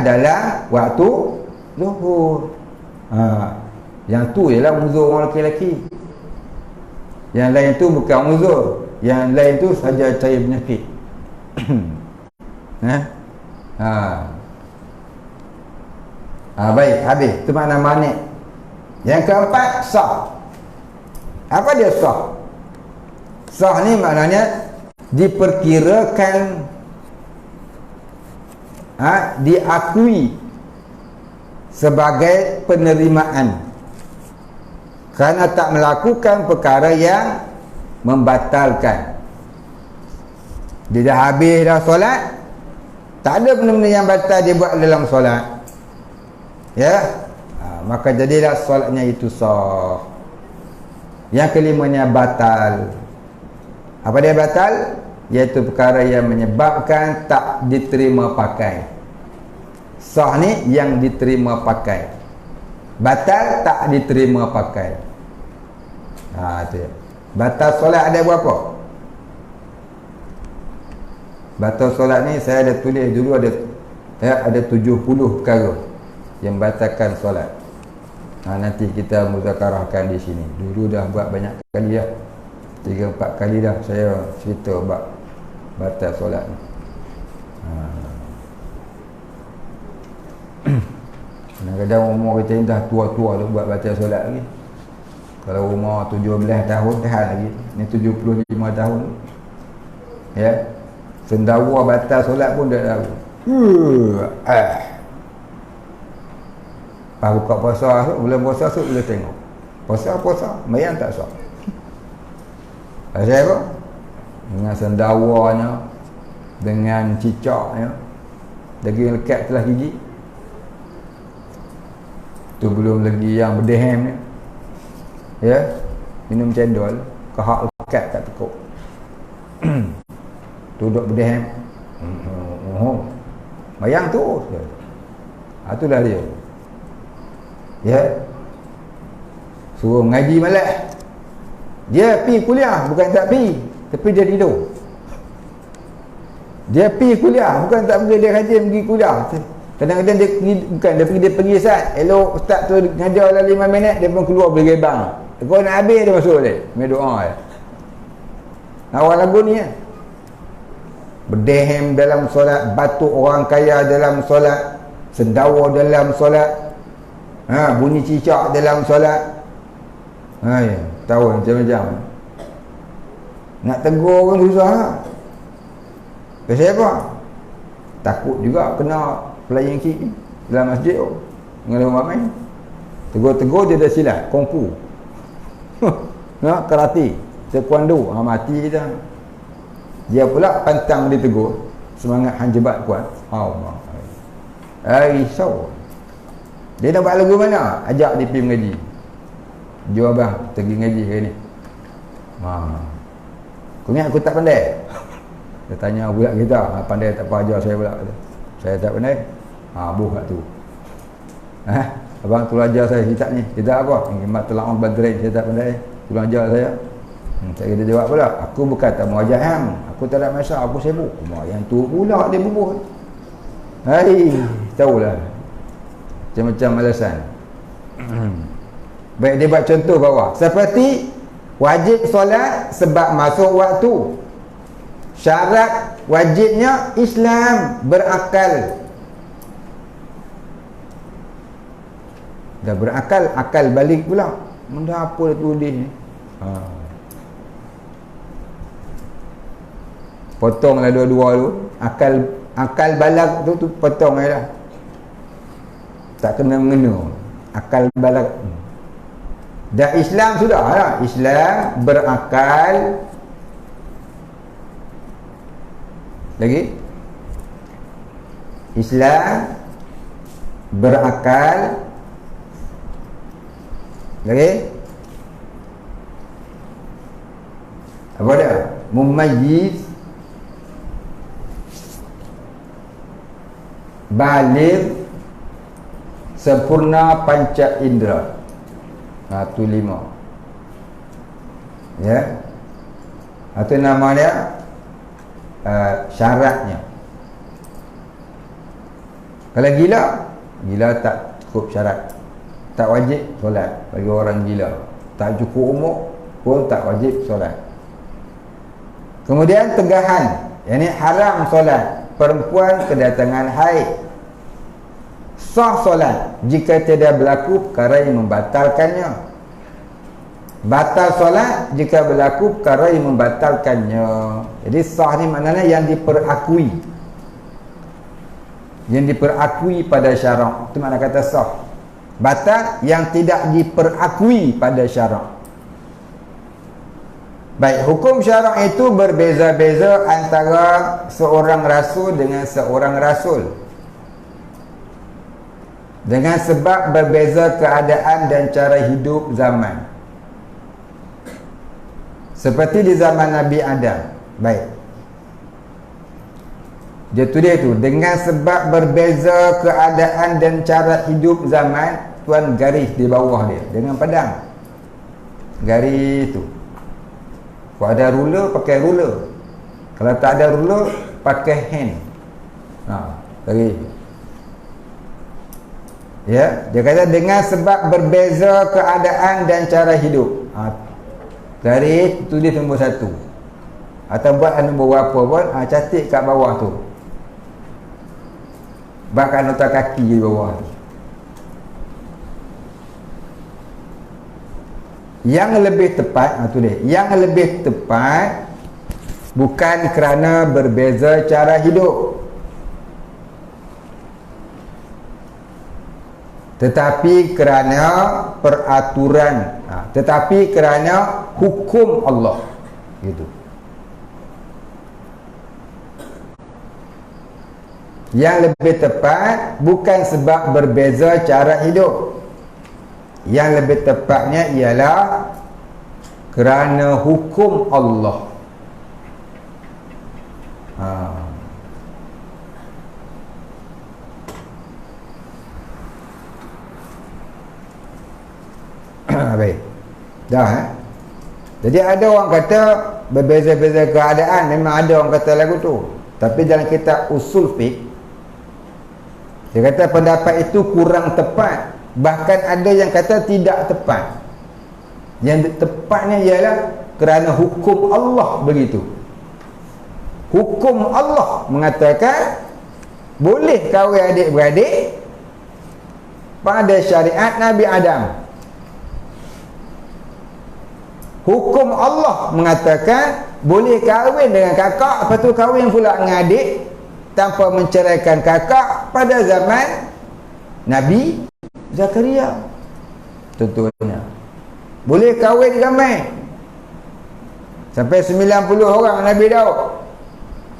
Speaker 1: dalam waktu zuhur. Yang tu ialah uzur orang lelaki. Yang lain tu bukan uzur. Yang lain tu saja cari penyakit. Baik, habis. Itu makna manik. Yang keempat, sah. Apa dia sah? Sah ni maknanya diperkirakan, diakui sebagai penerimaan kerana tak melakukan perkara yang membatalkan. Dia dah habis dah solat, tak ada benda-benda yang batal dia buat dalam solat, ya. Maka jadilah solatnya itu sah. Yang kelimanya batal. Apa dia batal? Iaitu perkara yang menyebabkan tak diterima pakai. Sah ni yang diterima pakai. Batal tak diterima pakai. Itu. Batal solat ada berapa? Batal solat ni saya ada tulis dulu, ada 70 perkara yang batalkan solat. Nanti kita muzakarahkan di sini. Dulu dah buat banyak kali dah. 3-4 kali dah saya cerita bab batal solat ni. Kadang-kadang umur kita ni dah tua-tua dah buat batal solat lagi. Kalau umur 17 tahun tahan lagi. Ni 75 tahun. Ya. Sendawa batal solat pun dah tahu. Pas buka puasa tu, bulan puasa tu boleh tengok. Puasa, mayang tak sah. Pasal apa? Dengan sendawanya, dengan cicaknya, daging lekat telah gigi. Tu belum lagi yang berdehem ni. Ya, minum cendol, kahak lekat kat tekuk. Duduk berdehem. Mayang tu. Itulah dia. Ya. Suruh mengaji malam. Dia pi kuliah, bukan tak pi, tapi dia tidur. Dia pi kuliah, bukan tak pergi, dia rajin pergi kuliah. Kadang-kadang dia pergi, bukan dia pergi Ustaz. Elok Ustaz tu ngajar dalam 5 minit, dia pun keluar beli gebang. Kalau nak habis dia masuk dia. Main doa dia. Awal lagu ni kan. Berdehem dalam solat, batuk orang kaya dalam solat, sendawa dalam solat, bunyi cicak dalam solat. Ya, tahu macam-macam. Nak tegur pun susah. Pasal apa? Takut juga kena pelayan kiri. dalam masjid dengan orang main. Tegur-tegur dia dah silat kungfu. Karate, taekwondo, mati dah. Dia pula pantang ditegur, semangat hanjebat kuat. Allah. Risau. Dia nak buat lagu mana? Ajak dia pergi mengaji. Jom abang, pergi mengaji hari ni. Kau ingat aku tak pandai? Dia tanya budak kita, pandai tak apa, ajar saya pula. Saya tak pandai. Buh kat tu. Abang tolong ajar saya kitab ni. Kitab apa? Mat Tala'ul Badrin. Saya tak pandai. Tolong ajar saya. Saya kata jawab pula, aku bukan tak mau ajar hang. Aku tak ada masa, aku sibuk. Yang tu pula dia bubuh. Tahulah. Macam-macam alasan. Baik, dia buat contoh bawah. Seperti wajib solat sebab masuk waktu. Syarat wajibnya Islam, berakal. Dah berakal, akal balik pula. Benda apa dah tulis ni? Potonglah dua-dua tu. Akal balag tu potong je lah. Tak kena mengena. Akal balag. Dah Islam sudah lah. Islam berakal. Lagi? Islam berakal. Lagi? Apa dia? Mumayyiz, baligh, sempurna panca indera. Itu 5. Ya. Itu nama dia syaratnya. Kalau gila tak cukup syarat. Tak wajib solat bagi orang gila. Tak cukup umur pun tak wajib solat. Kemudian tegahan, yakni haram solat perempuan kedatangan haid. Sah solat jika tidak berlaku perkara yang membatalkannya. Batal solat jika berlaku perkara yang membatalkannya. Jadi sah ni maknanya yang diperakui. Yang diperakui pada syarak. Itu makna kata sah. Batal yang tidak diperakui pada syarak. Baik, hukum syarak itu berbeza-beza antara seorang rasul dengan seorang rasul. Dengan sebab berbeza keadaan dan cara hidup zaman. Seperti di zaman Nabi Adam. Baik. Dia tulis tu, dengan sebab berbeza keadaan dan cara hidup zaman, tuan garis di bawah dia dengan pedang. Garis tu. Kalau ada ruler, pakai ruler. Kalau tak ada ruler, pakai hand. Garis. Ya, dia kata dengan sebab berbeza keadaan dan cara hidup. Garis tulis nombor 1. Atau buat nombor berapa pun, catik kat bawah tu. Bahkan nota kaki di bawah tu. Yang lebih tepat, tulis. Yang lebih tepat bukan kerana berbeza cara hidup, tetapi kerana peraturan, tetapi kerana hukum Allah. Gitu. Yang lebih tepat bukan sebab berbeza cara hidup. Yang lebih tepatnya ialah kerana hukum Allah. Baik. Dah. Jadi ada orang kata berbeza-beza keadaan. Memang ada orang kata lagu tu. Tapi dalam kitab usul fiqh, dia kata pendapat itu kurang tepat. Bahkan ada yang kata tidak tepat. Yang tepatnya ialah kerana hukum Allah begitu. Hukum Allah mengatakan boleh kahwin adik-beradik pada syariat Nabi Adam. Hukum Allah mengatakan boleh kahwin dengan kakak, lepas tu kahwin pula dengan adik tanpa menceraikan kakak pada zaman Nabi Zakaria. Tentunya boleh kahwin ramai sampai 90 orang Nabi Daud.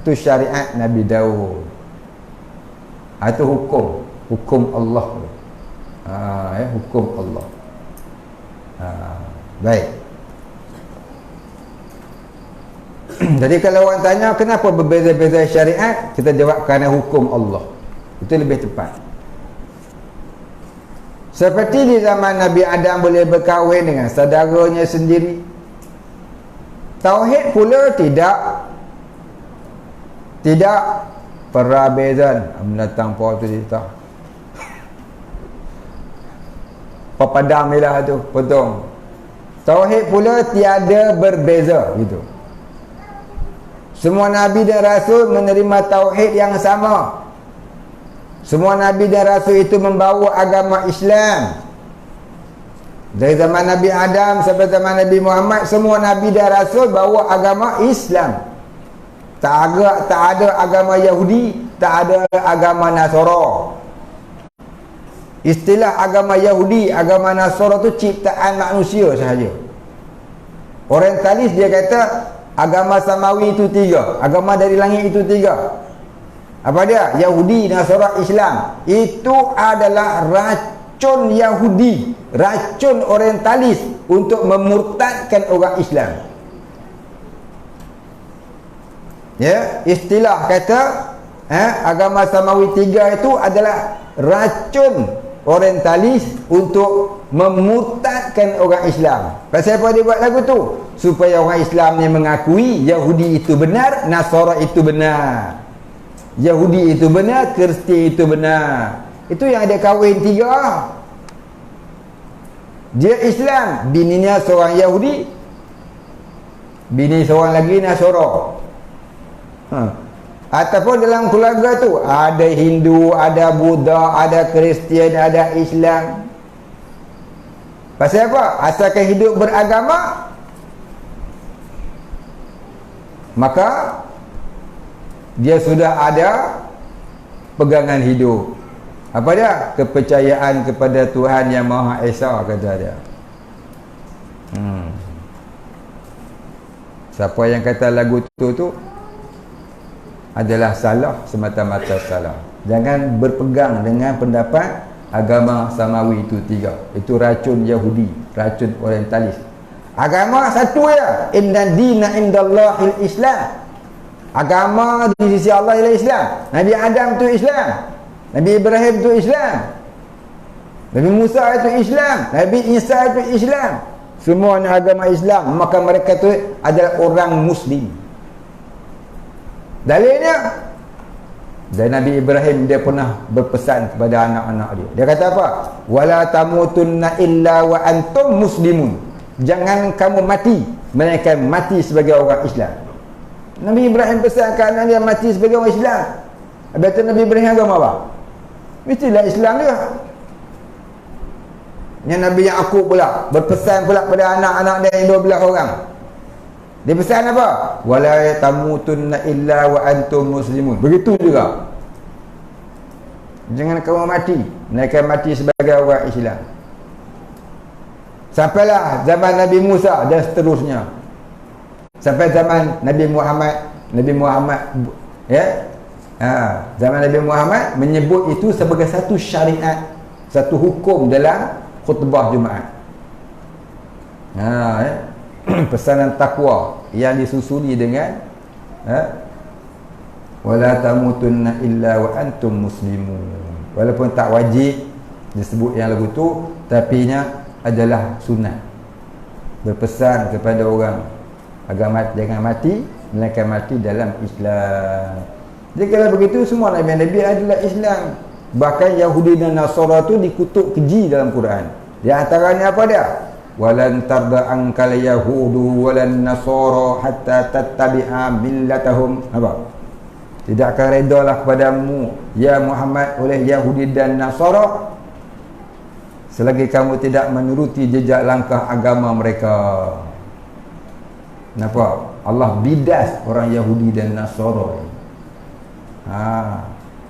Speaker 1: Itu syariat Nabi Daud. Itu hukum Allah. Hukum Allah. Baik. Jadi kalau orang tanya kenapa berbeza-beza syariat, kita jawab kerana hukum Allah. Itu lebih tepat. Seperti di zaman Nabi Adam boleh berkahwin dengan saudaranya sendiri, tauhid pula tidak perbezaan. Mendatang apa tu kita papadam lah tu potong. Tauhid pula tiada berbeza gitu. Semua Nabi dan Rasul menerima tauhid yang sama. Semua Nabi dan Rasul itu membawa agama Islam. Dari zaman Nabi Adam sampai zaman Nabi Muhammad, semua Nabi dan Rasul bawa agama Islam. Tak ada agama Yahudi, tak ada agama Nasara. Istilah agama Yahudi, agama Nasara tu ciptaan manusia sahaja. Orientalis dia kata agama samawi itu 3, agama dari langit itu 3. Apa dia? Yahudi, Nasara, Islam. Itu adalah racun Yahudi, racun orientalis untuk memurtadkan orang Islam. Ya, istilah kata agama samawi 3 itu adalah racun orientalis untuk memurtadkan orang Islam. Pasal apa dia buat lagu tu? Supaya orang Islam ni mengakui Yahudi itu benar, Nasara itu benar. Yahudi itu benar, Kristian itu benar. Itu yang ada kahwin 3. Dia Islam, bininya seorang Yahudi, bini seorang lagi Nasara. Ataupun dalam keluarga tu ada Hindu, ada Buddha, ada Kristian, ada Islam. Pasal apa? Asalkan hidup beragama, maka dia sudah ada pegangan hidup. Apa dia? Kepercayaan kepada Tuhan Yang Maha Esa, kata dia. Siapa yang kata lagu tu adalah salah, semata-mata salah. Jangan berpegang dengan pendapat agama samawi itu 3. Itu racun Yahudi, racun orientalis. Agama satu ya, inna dina indallahil Islam. Agama di sisi Allah ialah Islam. Nabi Adam itu Islam, Nabi Ibrahim itu Islam, Nabi Musa itu Islam, Nabi Isa itu Islam. Semuanya agama Islam. Maka mereka itu adalah orang Muslim. Dalilnya, dari Nabi Ibrahim, dia pernah berpesan kepada anak-anak dia. Dia kata apa? Wala tamutunna illa wa antum muslimun. Jangan kamu mati melainkan mati sebagai orang Islam. Nabi Ibrahim pesan ke anak dia mati sebagai orang Islam. Habis tu Nabi Ibrahim agama apa? Mestilah Islam dia. Yang Nabi Yaqub pula berpesan pula pada anak-anak dia yang 12 orang. Dia pesan apa? Wala tamutunna illa wa antum muslimun. Begitu juga. Jangan kamu mati melainkan mati sebagai orang Islam. Sampailah zaman Nabi Musa dan seterusnya. Sampai zaman Nabi Muhammad ya. Zaman Nabi Muhammad menyebut itu sebagai satu syariat, satu hukum dalam khutbah Jumaat. Pesanan takwa yang disusuli dengan wala tamutunna illa wa antum muslimun. Walaupun tak wajib disebut yang lagu tu, tapi nya adalah sunat. Berpesan kepada orang agama jangan mati melainkan mati dalam Islam. Jadi kalau begitu semua Nabi-Nabi adalah Islam. Bahkan Yahudi dan Nasara tu dikutuk keji dalam Quran. Di antaranya apa dia? Walan tarda ankal yahudu walan nasara hatta tattabi'a millatahum. Apa? Tidak akan redalah kepadamu ya Muhammad oleh Yahudi dan Nasara selagi kamu tidak menuruti jejak langkah agama mereka. Kenapa? Allah bidas orang Yahudi dan Nasara.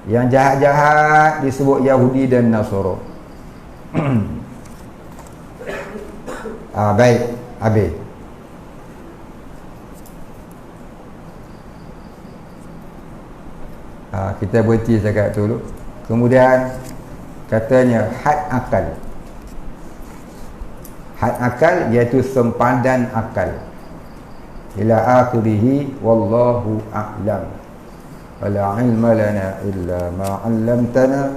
Speaker 1: Yang jahat-jahat disebut Yahudi dan Nasara. Baik, habis. Kita berhenti setakat tu dulu. Kemudian katanya had akal. Had akal iaitu sempadan akal. Ila akhirih wallahu a'lam. Wala ilma lana illa ma 'allamtana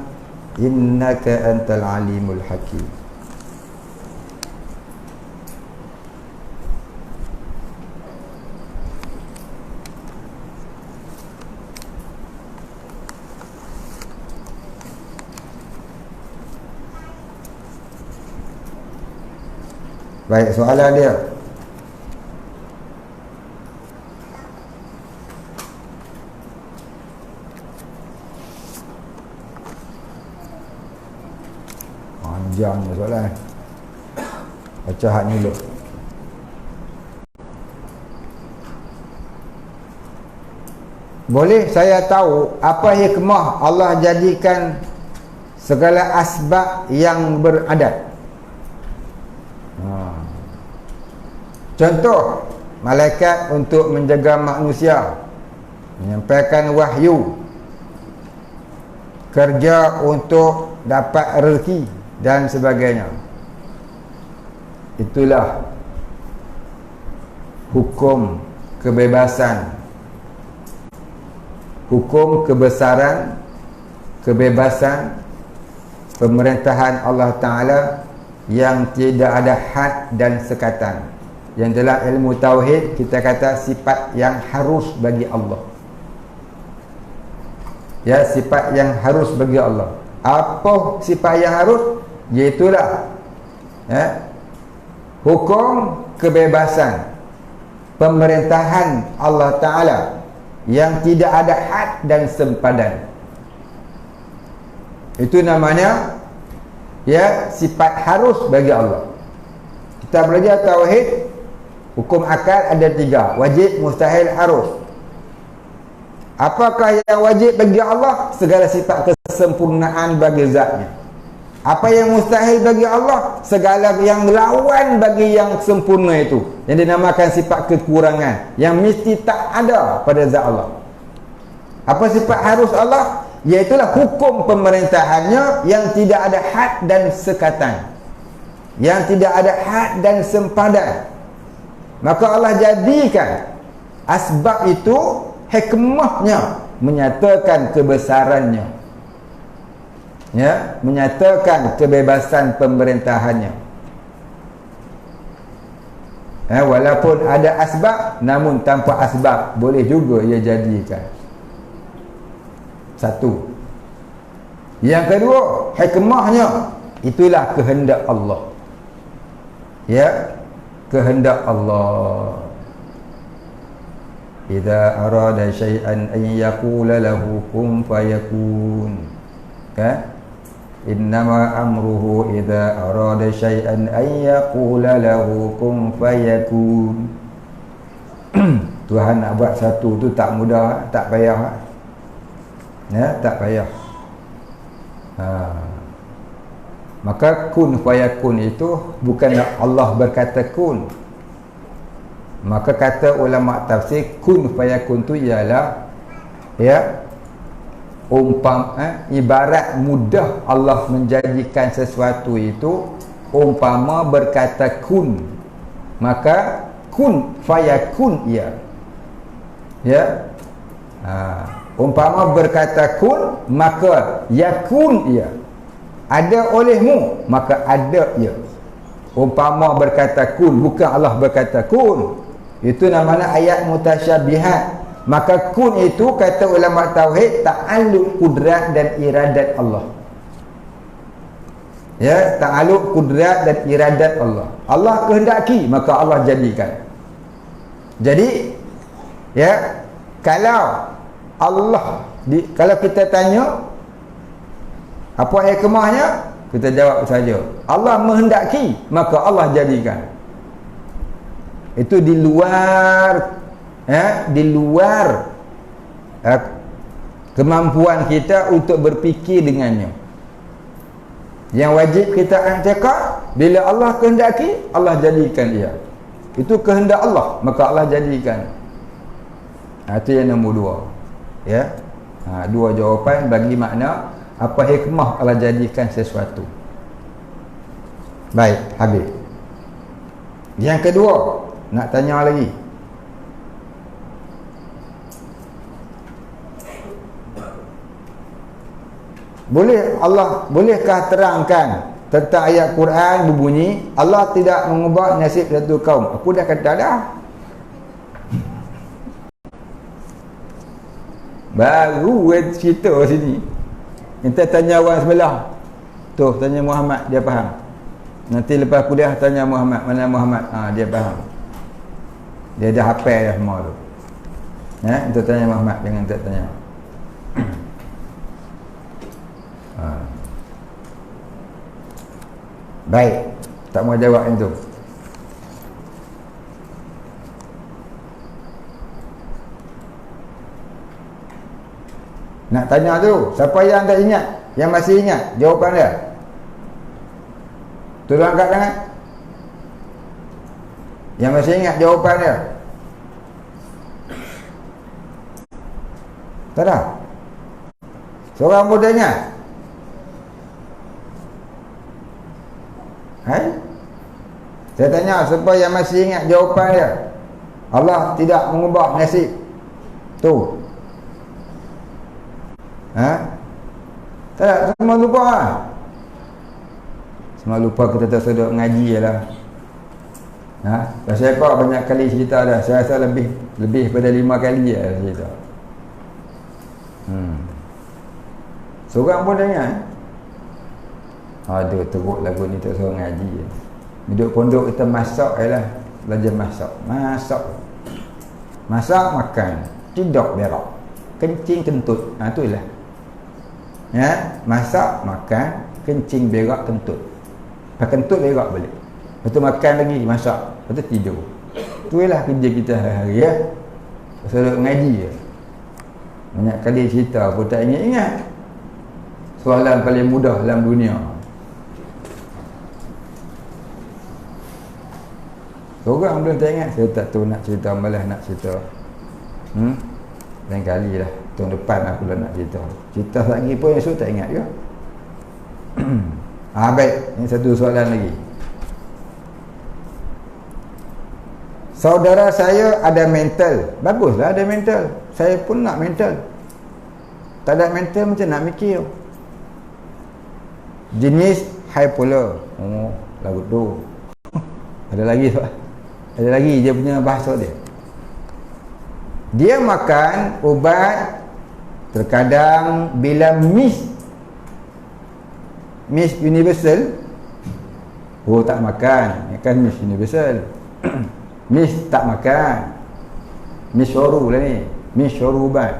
Speaker 1: innaka antal alimul hakim. Baik, soalan dia. Panjang soalan. Baca hak ni dulu. Boleh saya tahu apa hikmah Allah jadikan segala asbab yang beradat? Contoh, malaikat untuk menjaga manusia, menyampaikan wahyu, kerja untuk dapat rezeki dan sebagainya. Itulah hukum kebebasan, hukum kebesaran, kebebasan pemerintahan Allah Ta'ala yang tidak ada had dan sekatan. Yang dalam ilmu tauhid kita kata sifat yang harus bagi Allah. Ya, sifat yang harus bagi Allah. Apa sifat yang harus? Iaitulah hukum kebebasan pemerintahan Allah Ta'ala yang tidak ada had dan sempadan. Itu namanya sifat harus bagi Allah. Kita belajar tauhid, hukum akal ada 3, wajib, mustahil, harus. Apakah yang wajib bagi Allah? Segala sifat kesempurnaan bagi zatnya. Apa yang mustahil bagi Allah? Segala yang lawan bagi yang sempurna itu, yang dinamakan sifat kekurangan, yang mesti tak ada pada zat Allah. Apa sifat harus Allah? Iaitulah hukum pemerintahannya yang tidak ada had dan sekatan, yang tidak ada had dan sempadan. Maka Allah jadikan asbab itu hikmahnya menyatakan kebesarannya, menyatakan kebebasan pemerintahannya. Walaupun ada asbab, namun tanpa asbab boleh juga ia jadikan. Satu. Yang kedua, hikmahnya itulah kehendak Allah. Kehendak Allah. Idza arada syai'an an yaqula lahu kun fayakun. Innama amruhu idza arada syai'an an yaqula lahu kun fayakun. Tuhan nak buat satu tu tak mudah, tak payah. Tak payah. Maka kun fayakun itu bukan Allah berkata kun. Maka kata ulama tafsir, kun fayakun tu ialah ibarat mudah Allah menjadikan sesuatu itu umpama berkata kun, maka kun fayakun umpama berkata kun, maka yakun ada olehmu, maka ada ia. Umpama berkata kun, bukan Allah berkata kun. Itu namanya ayat mutasyabihat. Maka kun itu kata ulama tauhid ta'alluq kudrat dan iradat Allah. Ta'alluq kudrat dan iradat Allah. Allah kehendaki, maka Allah jadikan. Jadi kalau Allah kalau kita tanya apa hikmahnya, kita jawab saja Allah menghendaki, maka Allah jadikan. Itu di luar kemampuan kita untuk berfikir dengannya. Yang wajib kita i'tiqad, bila Allah kehendaki, Allah jadikan dia. Itu kehendak Allah, maka Allah jadikan. Itu yang nombor 2. Ya. Dua jawapan bagi makna apa hikmah Allah jadikan sesuatu. Baik, habis. Yang kedua, nak tanya lagi. Bolehkah terangkan tentang ayat Quran berbunyi Allah tidak mengubah nasib satu kaum? Aku dah kata dah. Baru cerita sini. Kita tanya orang sebelah. Tu tanya Muhammad, dia faham. Nanti lepas kuliah tanya Muhammad, mana Muhammad? Dia faham. Dia dah hafal dah semua tu. Kita tanya Muhammad, jangan tak tanya. Baik, tak mau jawab yang tu. Nak tanya tu, siapa yang tak ingat? Yang masih ingat jawapan dia? Tolong angkat tangan. Yang masih ingat jawapan dia? Tak ada? Seorang pun tak ingat? Saya tanya siapa yang masih ingat jawapan dia? Allah tidak mengubah nasib. Tu. Tak ada, semua lupa lah. Semua lupa, kita tak sedap mengaji je lah. Pasal apa banyak kali cerita dah. Saya rasa lebih daripada 5 kali je cerita. Seorang pun tanya. Aduh, teruk lagu ni tak suruh ngaji. Duduk pondok kita masak je lah. Belajar masak. Masak makan. Tidak berak. Kencing kentut. Tu lah. Masak makan. Kencing berak kentut. Kentut berak balik. Lepas tu makan lagi, masak. Lepas tu tidur. Tu lah kerja kita hari-hari ya. Suruh ngaji je. Banyak kali cerita pun tak ingat-ingat. Soalan paling mudah dalam dunia. Seorang belum tak ingat. Saya tak tahu nak cerita, malah nak cerita. Lain kali lah. Tahun depan aku dah nak cerita. Cerita lagi pun esok tak ingat ke? Baik. Ini satu soalan lagi. Saudara saya ada mental. Baguslah ada mental. Saya pun nak mental. Tak ada mental macam nak mikir. Jenis bipolar. Lagu tu. Ada lagi dia punya bahasa dia. Dia makan ubat terkadang bila Miss Universal tak makan. Kan Miss Universal. Miss tak makan. Miss Shoru lah ni. Miss Shoru ubat.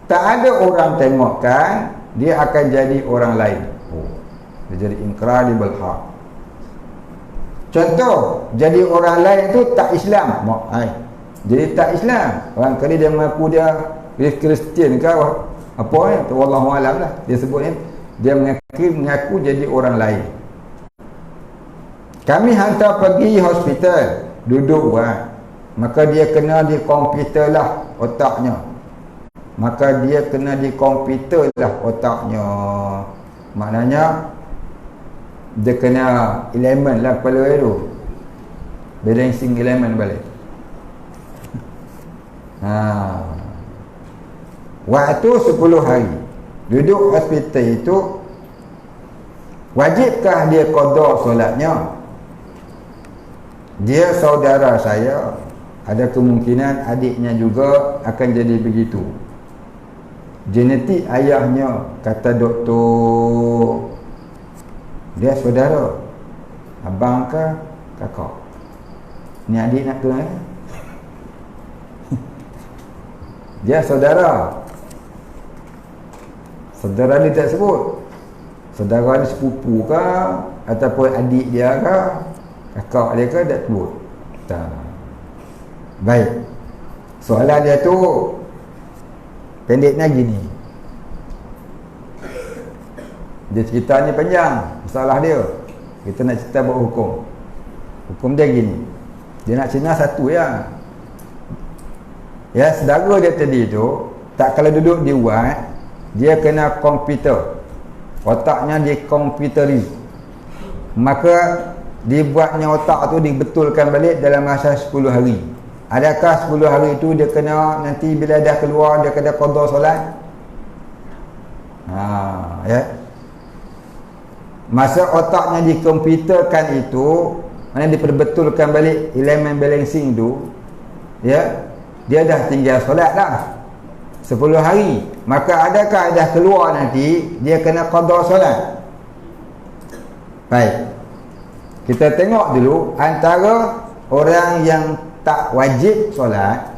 Speaker 1: Tak ada orang tengokkan, dia akan jadi orang lain. Dia jadi incredible hard. Contoh, jadi orang lain tu tak Islam. Jadi tak Islam. Orang kali dia mengaku dia Kristian ke apa ni? Wallahu alam lah. Dia sebut ni. Dia mengaku jadi orang lain. Kami hantar pergi hospital. Duduk maka dia kena di komputer lah otaknya. Maknanya dia kena elemen lah kepala dia tu. Balancing elemen balik. Waktu 10 hari duduk hospital itu, wajibkah dia qada solatnya? Dia saudara saya, ada kemungkinan adiknya juga akan jadi begitu. Genetik ayahnya, kata doktor. Dia saudara, abang ke kakak? Ni adik nak kena dia saudara. Saudara dia tak sebut. Saudara dia sepupu ke, ataupun adik dia ke, kakak dia ke, tak sebut. Baik. Soalan dia tu, pendeknya gini. Dia cerita ni panjang, masalah dia. Kita nak cerita buat hukum. Hukum dia gini. Dia nak cina satu ya. Ya, saudara dia tadi tu, tak kalau duduk di wad, dia kena komputer. Otaknya di komputeris. Maka dibuatnya otak tu dibetulkan balik dalam masa 10 hari. Adakah 10 hari itu dia kena nanti bila dah keluar dia kena qada solat? Ya. Masa otaknya dikomputerkan itu, mana diperbetulkan balik elemen balancing tu, ya, dia dah tinggal solat dah 10 hari. Maka adakah dah keluar nanti dia kena qada solat? Baik, kita tengok dulu antara orang yang tak wajib solat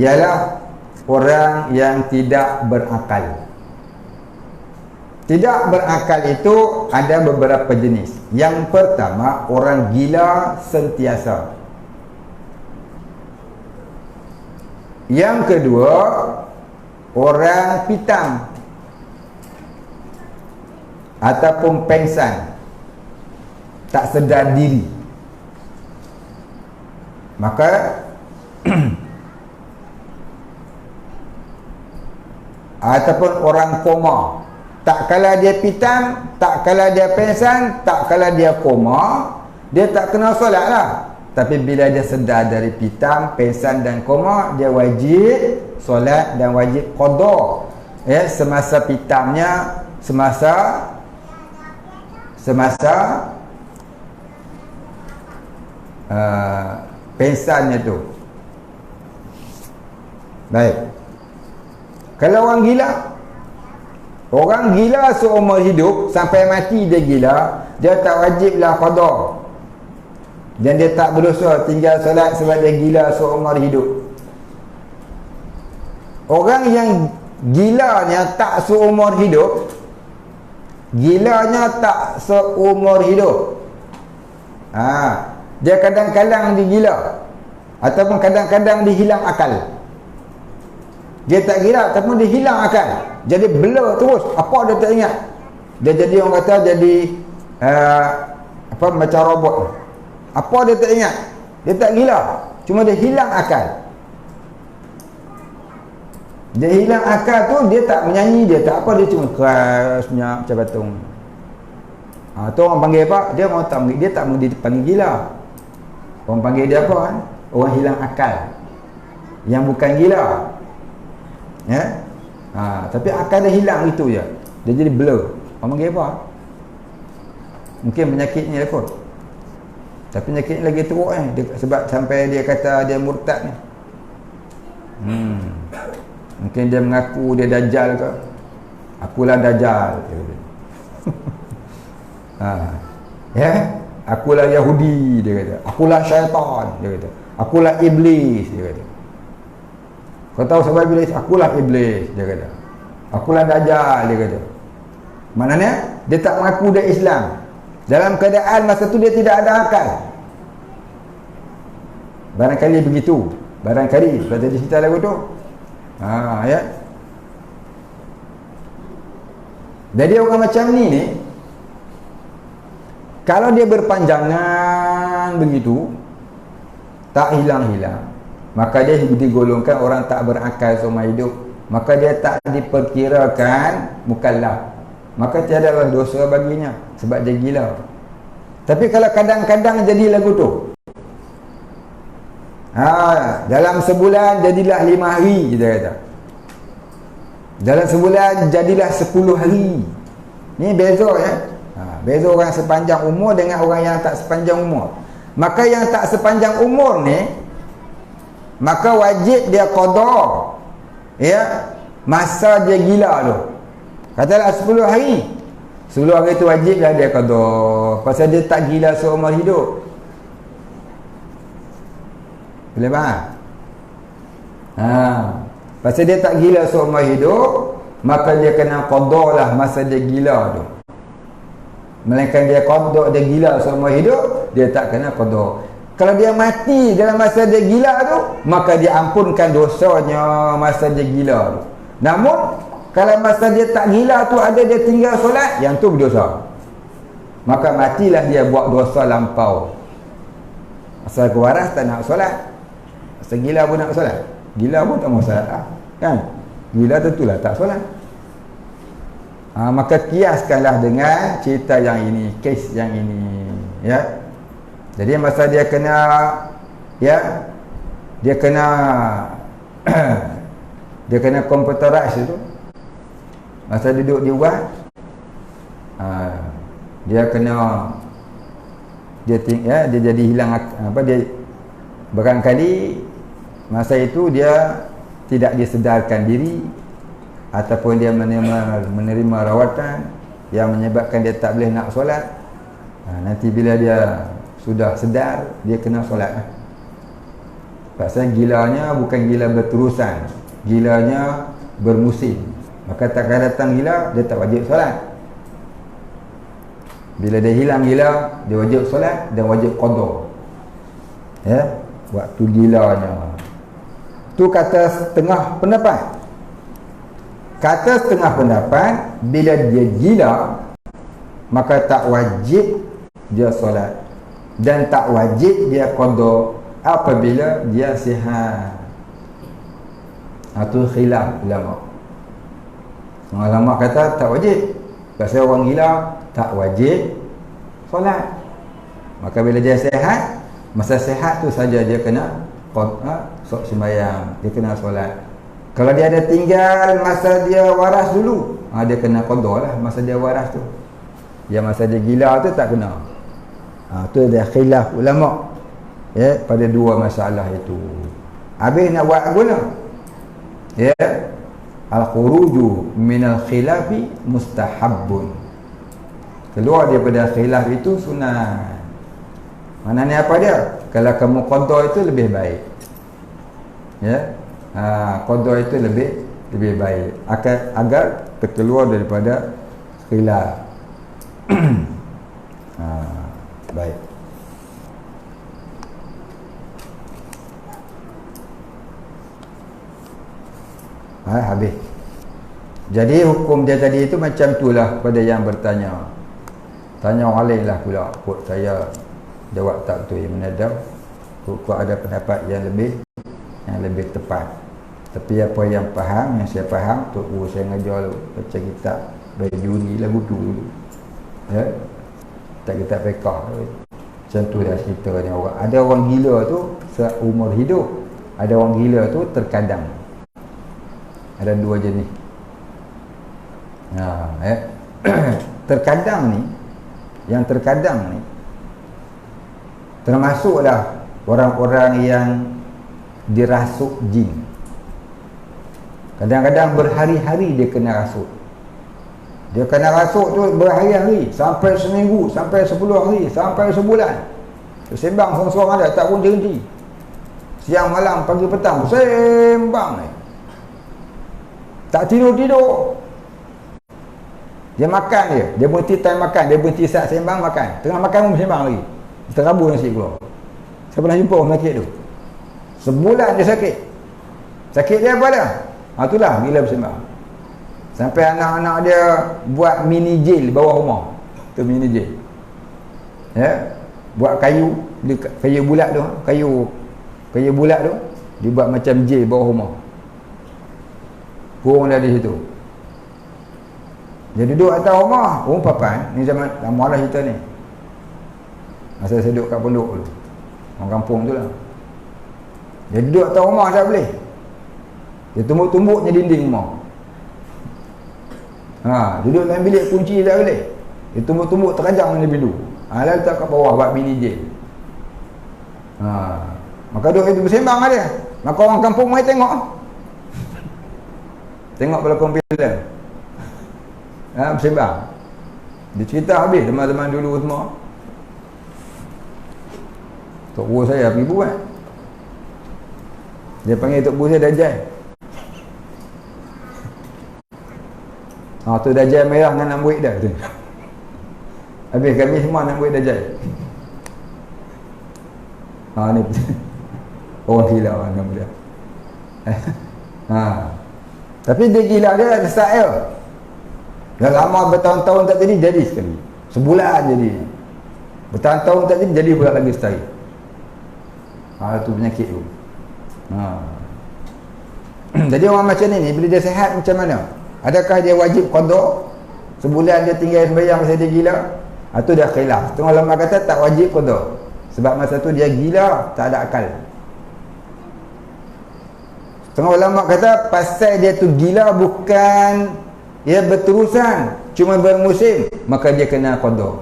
Speaker 1: ialah orang yang tidak berakal. Tidak berakal itu ada beberapa jenis. Yang pertama, orang gila sentiasa. Yang kedua, orang pitam ataupun pengsan, tak sedar diri. Maka ataupun orang koma. Tak kala dia pitam, tak kala dia pengsan, tak kala dia koma, dia tak kena solat lah. Tapi bila dia sedar dari pitam, pengsan dan koma, dia wajib solat dan wajib qada. Ya, semasa pitamnya, semasa pengsannya tu. Baik. Kalau orang gila seumur hidup sampai mati dia gila, dia tak wajiblah qada. Dan dia tak berdosa tinggal solat sebab dia gila seumur hidup. Orang yang gilanya tak seumur hidup, dia kadang-kadang digila ataupun kadang-kadang dihilang akal. Dia tak gila ataupun dia hilang akal. Jadi blur terus, apa dia tak ingat. Dia jadi orang kata jadi macam robot. Apa dia tak ingat. Dia tak gila, cuma dia hilang akal. Dia hilang akal tu, dia tak menyanyi, dia tak apa, dia cuma keras punya macam batung. Tu orang panggil apa? Dia tak panggil gila. Orang panggil dia apa kan? Orang hilang akal. Yang bukan gila. Ya? Tapi akal dia hilang itu je. Dia jadi blur. Orang panggil apa? Mungkin penyakitnya dia kot. Tapi penyakitnya lagi teruk sebab sampai dia kata dia murtad ni. Mungkin dia mengaku dia dajjal ke. Akulah dajjal. Ya? Akulah Yahudi, dia kata. Akulah syaitan, dia kata. Akulah iblis, dia kata. Kau tahu sebab iblis? Akulah iblis, dia kata. Akulah dajjal, dia kata. Maknanya dia tak mengaku dia Islam. Dalam keadaan masa tu dia tidak ada akal. Barangkali begitu. Barangkali sebab tadi cerita lagu tu. Ya. Jadi orang macam ni kalau dia berpanjangan begitu, tak hilang-hilang, maka dia digolongkan orang tak berakal seumur hidup. Maka dia tak diperkirakan mukallaf. Maka tiada dosa baginya sebab dia gila. Tapi kalau kadang-kadang jadi lagu tu, dalam sebulan jadilah 5 hari, kita kata. Dalam sebulan jadilah 10 hari. Ni beza ya. Beza orang sepanjang umur dengan orang yang tak sepanjang umur. Maka yang tak sepanjang umur ni, maka wajib dia qada. Ya, masa dia gila tu. Katalah 10 hari. 10 hari tu wajiblah dia qada. Pasal dia tak gila seumur hidup. Boleh faham? Pasal dia tak gila seumur hidup, maka dia kena qada lah masa dia gila tu. Melainkan dia qada dia gila seumur hidup, dia tak kena qada. Kalau dia mati dalam masa dia gila tu, maka dia ampunkan dosanya masa dia gila tu. Namun kalau masa dia tak gila tu ada dia tinggal solat, yang tu berdosa. Maka matilah dia buat dosa lampau. Asal kewaras tak nak solat, asal gila pun nak solat. Gila pun tak mau solat lah, kan? Gila tentulah tak solat. Maka kiaskanlah dengan cerita yang ini, kes yang ini, ya. Jadi masa dia kena, ya, dia kena dia kena computerize itu. Masa duduk di luar, dia kena, dia jadi hilang apa, dia barangkali masa itu dia tidak disedarkan diri, ataupun dia menerima rawatan yang menyebabkan dia tak boleh nak solat. Nanti bila dia sudah sedar, dia kena solat. Pasal gilanya bukan gila berterusan, gilanya bermusim. Maka takkan datang gila, dia tak wajib solat. Bila dia hilang gila, dia wajib solat dan wajib qada, ya, waktu gilanya. Tu kata setengah pendapat. Kata setengah pendapat, bila dia gila, maka tak wajib dia solat dan tak wajib dia qada apabila dia sihat. Itu khilaf ulama. Ulama kata tak wajib. Pasal orang gila tak wajib solat. Maka bila dia sihat, masa sihat tu saja dia kena sok sembahyang, dia kena solat. Kalau dia ada tinggal masa dia waras dulu, dia kena qada lah masa dia waras tu. Yang masa dia gila tu tak kena. Tu ada khilaf ulama, ya, pada dua masalah itu. Habis nak buat guna, ya, al-khuruju minal khilafi mustahabbun. Keluar daripada khilaf itu sunat. Maknanya apa dia? Kalau kamu qada itu lebih baik, ya, qada itu lebih baik agar terkeluar daripada khilaf. Baik. Habis. Jadi hukum dia tadi itu macam itulah pada yang bertanya. Tanya orang lain lah pula. Kut saya jawab tak betul, yang menadam. Kut ada pendapat yang lebih tepat. Tapi apa yang faham, yang saya faham, Tok Guru saya ngajar baca kitab Bajuri lagu tu dulu, ya, tak kitab fiqah. Macam tu dah ceritanya orang. Ada orang gila tu seumur hidup, ada orang gila tu terkadang. Ada dua jenis. Terkadang ni, yang terkadang ni termasuklah orang-orang yang dirasuk jin. Kadang-kadang berhari-hari dia kena rasuk. Dia kena rasuk tu berhari-hari, sampai seminggu, sampai 10 hari, sampai sebulan. Dia sembang seorang-seorang ada, tak pun berhenti. Siang malam, pagi petang, sembang ni. Tak tidur-tidur. Dia makan dia berhenti time makan, dia berhenti saat sembang makan. Tengah makan pun sembang lagi. Terabur nasi keluar. Saya pernah jumpa orang sakit tu. Sebulan dia sakit. Sakit dia apa dah? Itulah gila bersembang. Sampai anak-anak dia buat mini jail bawah rumah. Tu mini jail. Ya, buat kayu bulat tu, kayu bulat tu dibuat macam jail bawah rumah. Kurang dah di situ. Dia duduk atas rumah, papan. Ni zaman lama lah cerita ni. Masa saya duduk kat pondok dulu. Orang kampung tu lah. Dia duduk atas rumah tak boleh. Dia tumbuk-tumbuknya dinding rumah. Duduk dalam bilik kunci tak boleh. Dia tumbuk-tumbuk terajang dia bilu. Lalu letak kat bawah buat mini jail. Maka duduk itu bersembang ada. Maka orang kampung mai tengok. Tengok pelakon filem. Bersembang. Dia cerita habis teman-teman dulu semua. Tok Guru saya pergi buat. Dia panggil Tok Guru saya Dajjal. Tu Dajjal merah nak buat dah tu. Habis kami semua nak buat Dajjal. Ni orang gila mana dia. Tapi dia gila dia ada style. Dah lama bertahun-tahun tak jadi sekali. Sebulan jadi. Bertahun-tahun tak jadi pula lagi sekali. Itu penyakit tu. Jadi orang macam ni bila dia sihat macam mana? Adakah dia wajib qada? Sebulan dia tinggal sembahyang pasal dia gila? Itu dah khilaf. Setengah ulama kata tak wajib qada. Sebab masa tu dia gila, tak ada akal. Setengah ulama kata pasal dia tu gila bukan dia berterusan, cuma bermusim, maka dia kena qada.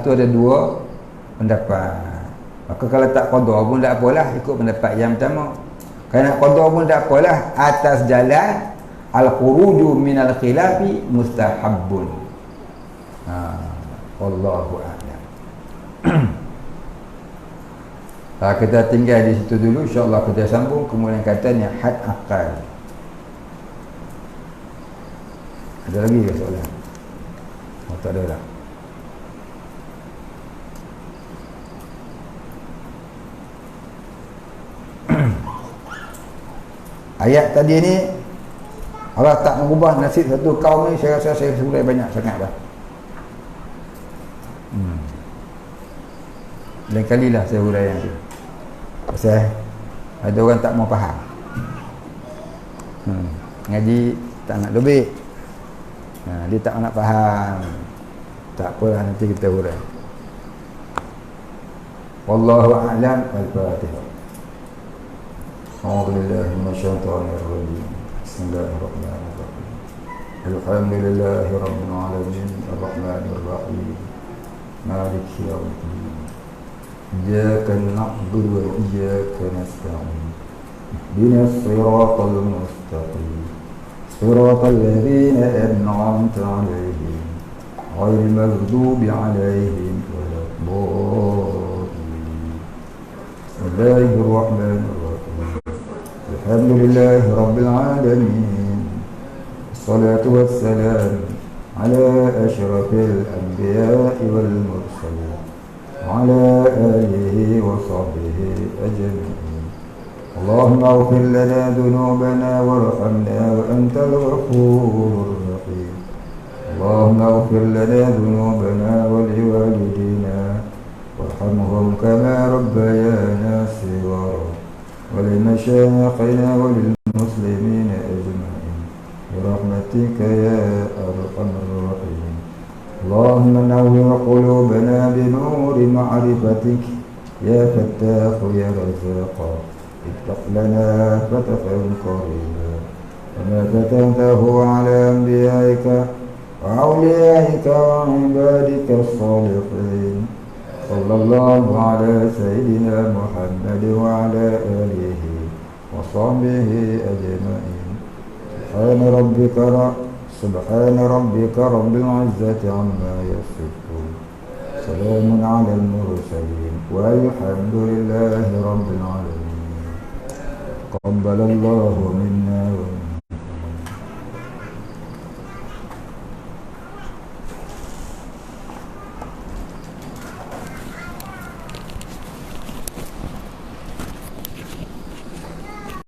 Speaker 1: Itu ada dua pendapat. Maka kalau tak qada pun tak apalah, ikut pendapat yang pertama. Kalau nak qada pun tak apalah, atas jalan al-khuruju minal khilafi mustahabbun. Wallahu a'lam. Kita tinggal di situ dulu, insya-Allah kita sambung kemudian katanya had akal. Ada lagi ke soalan? Tak ada dah. Ayat tadi ni Allah tak mengubah nasib satu kaum ni, saya rasa saya sudah banyak sangat dah. Lain kalilah saya huraian tu. Pasal ada orang tak mau faham. Ngaji tak nak lebih. Dia tak nak faham. Tak apalah, nanti kita hurai. Wallahu a'lam. Al-Fatihah. A'udzu billahi minasyaitonir rajim. Bismillahirrahmanirrahim. Alhamdulillahi rabbil alamin, arrahmanir rahim, maliki yaumiddin. Iyyaka na'budu wa iyyaka nasta'in. Ihdinas siratal mustaqim. Siratal ladzina an'amta 'alaihim ghairil maghdubi 'alaihim waladdallin. Bismillahirrahmanirrahim. Alhamdulillahi rabbil alamin. Wassalatu wassalamu ala asyrafil anbiya'i wal mursalin wa ala alihi wa sahbihi ajma'in. Allahumma ighfir lana dhunubana warhamna wa antal ghafurur rahim. Allahumma ighfir lana dhunubana wa liwalidina warhamhum kama rabbayana shighara. ولمشايخنا وللمسلمين أجمعين برحمتك يا أرحم الراحمين. اللهم نور قلوبنا بنور معرفتك يا فتاح يا رزاق. افتح لنا فتحا قريبا وما فتحته على أنبيائك وأوليائك وعبادك الصالحين. صلى الله على سيدنا محمد وعلى آله وصحبه أجمعين. سبحان ربك رب العزة عما يصفون. سلام على المرسلين والحمد لله رب العالمين. تقبل الله منا ومنكم.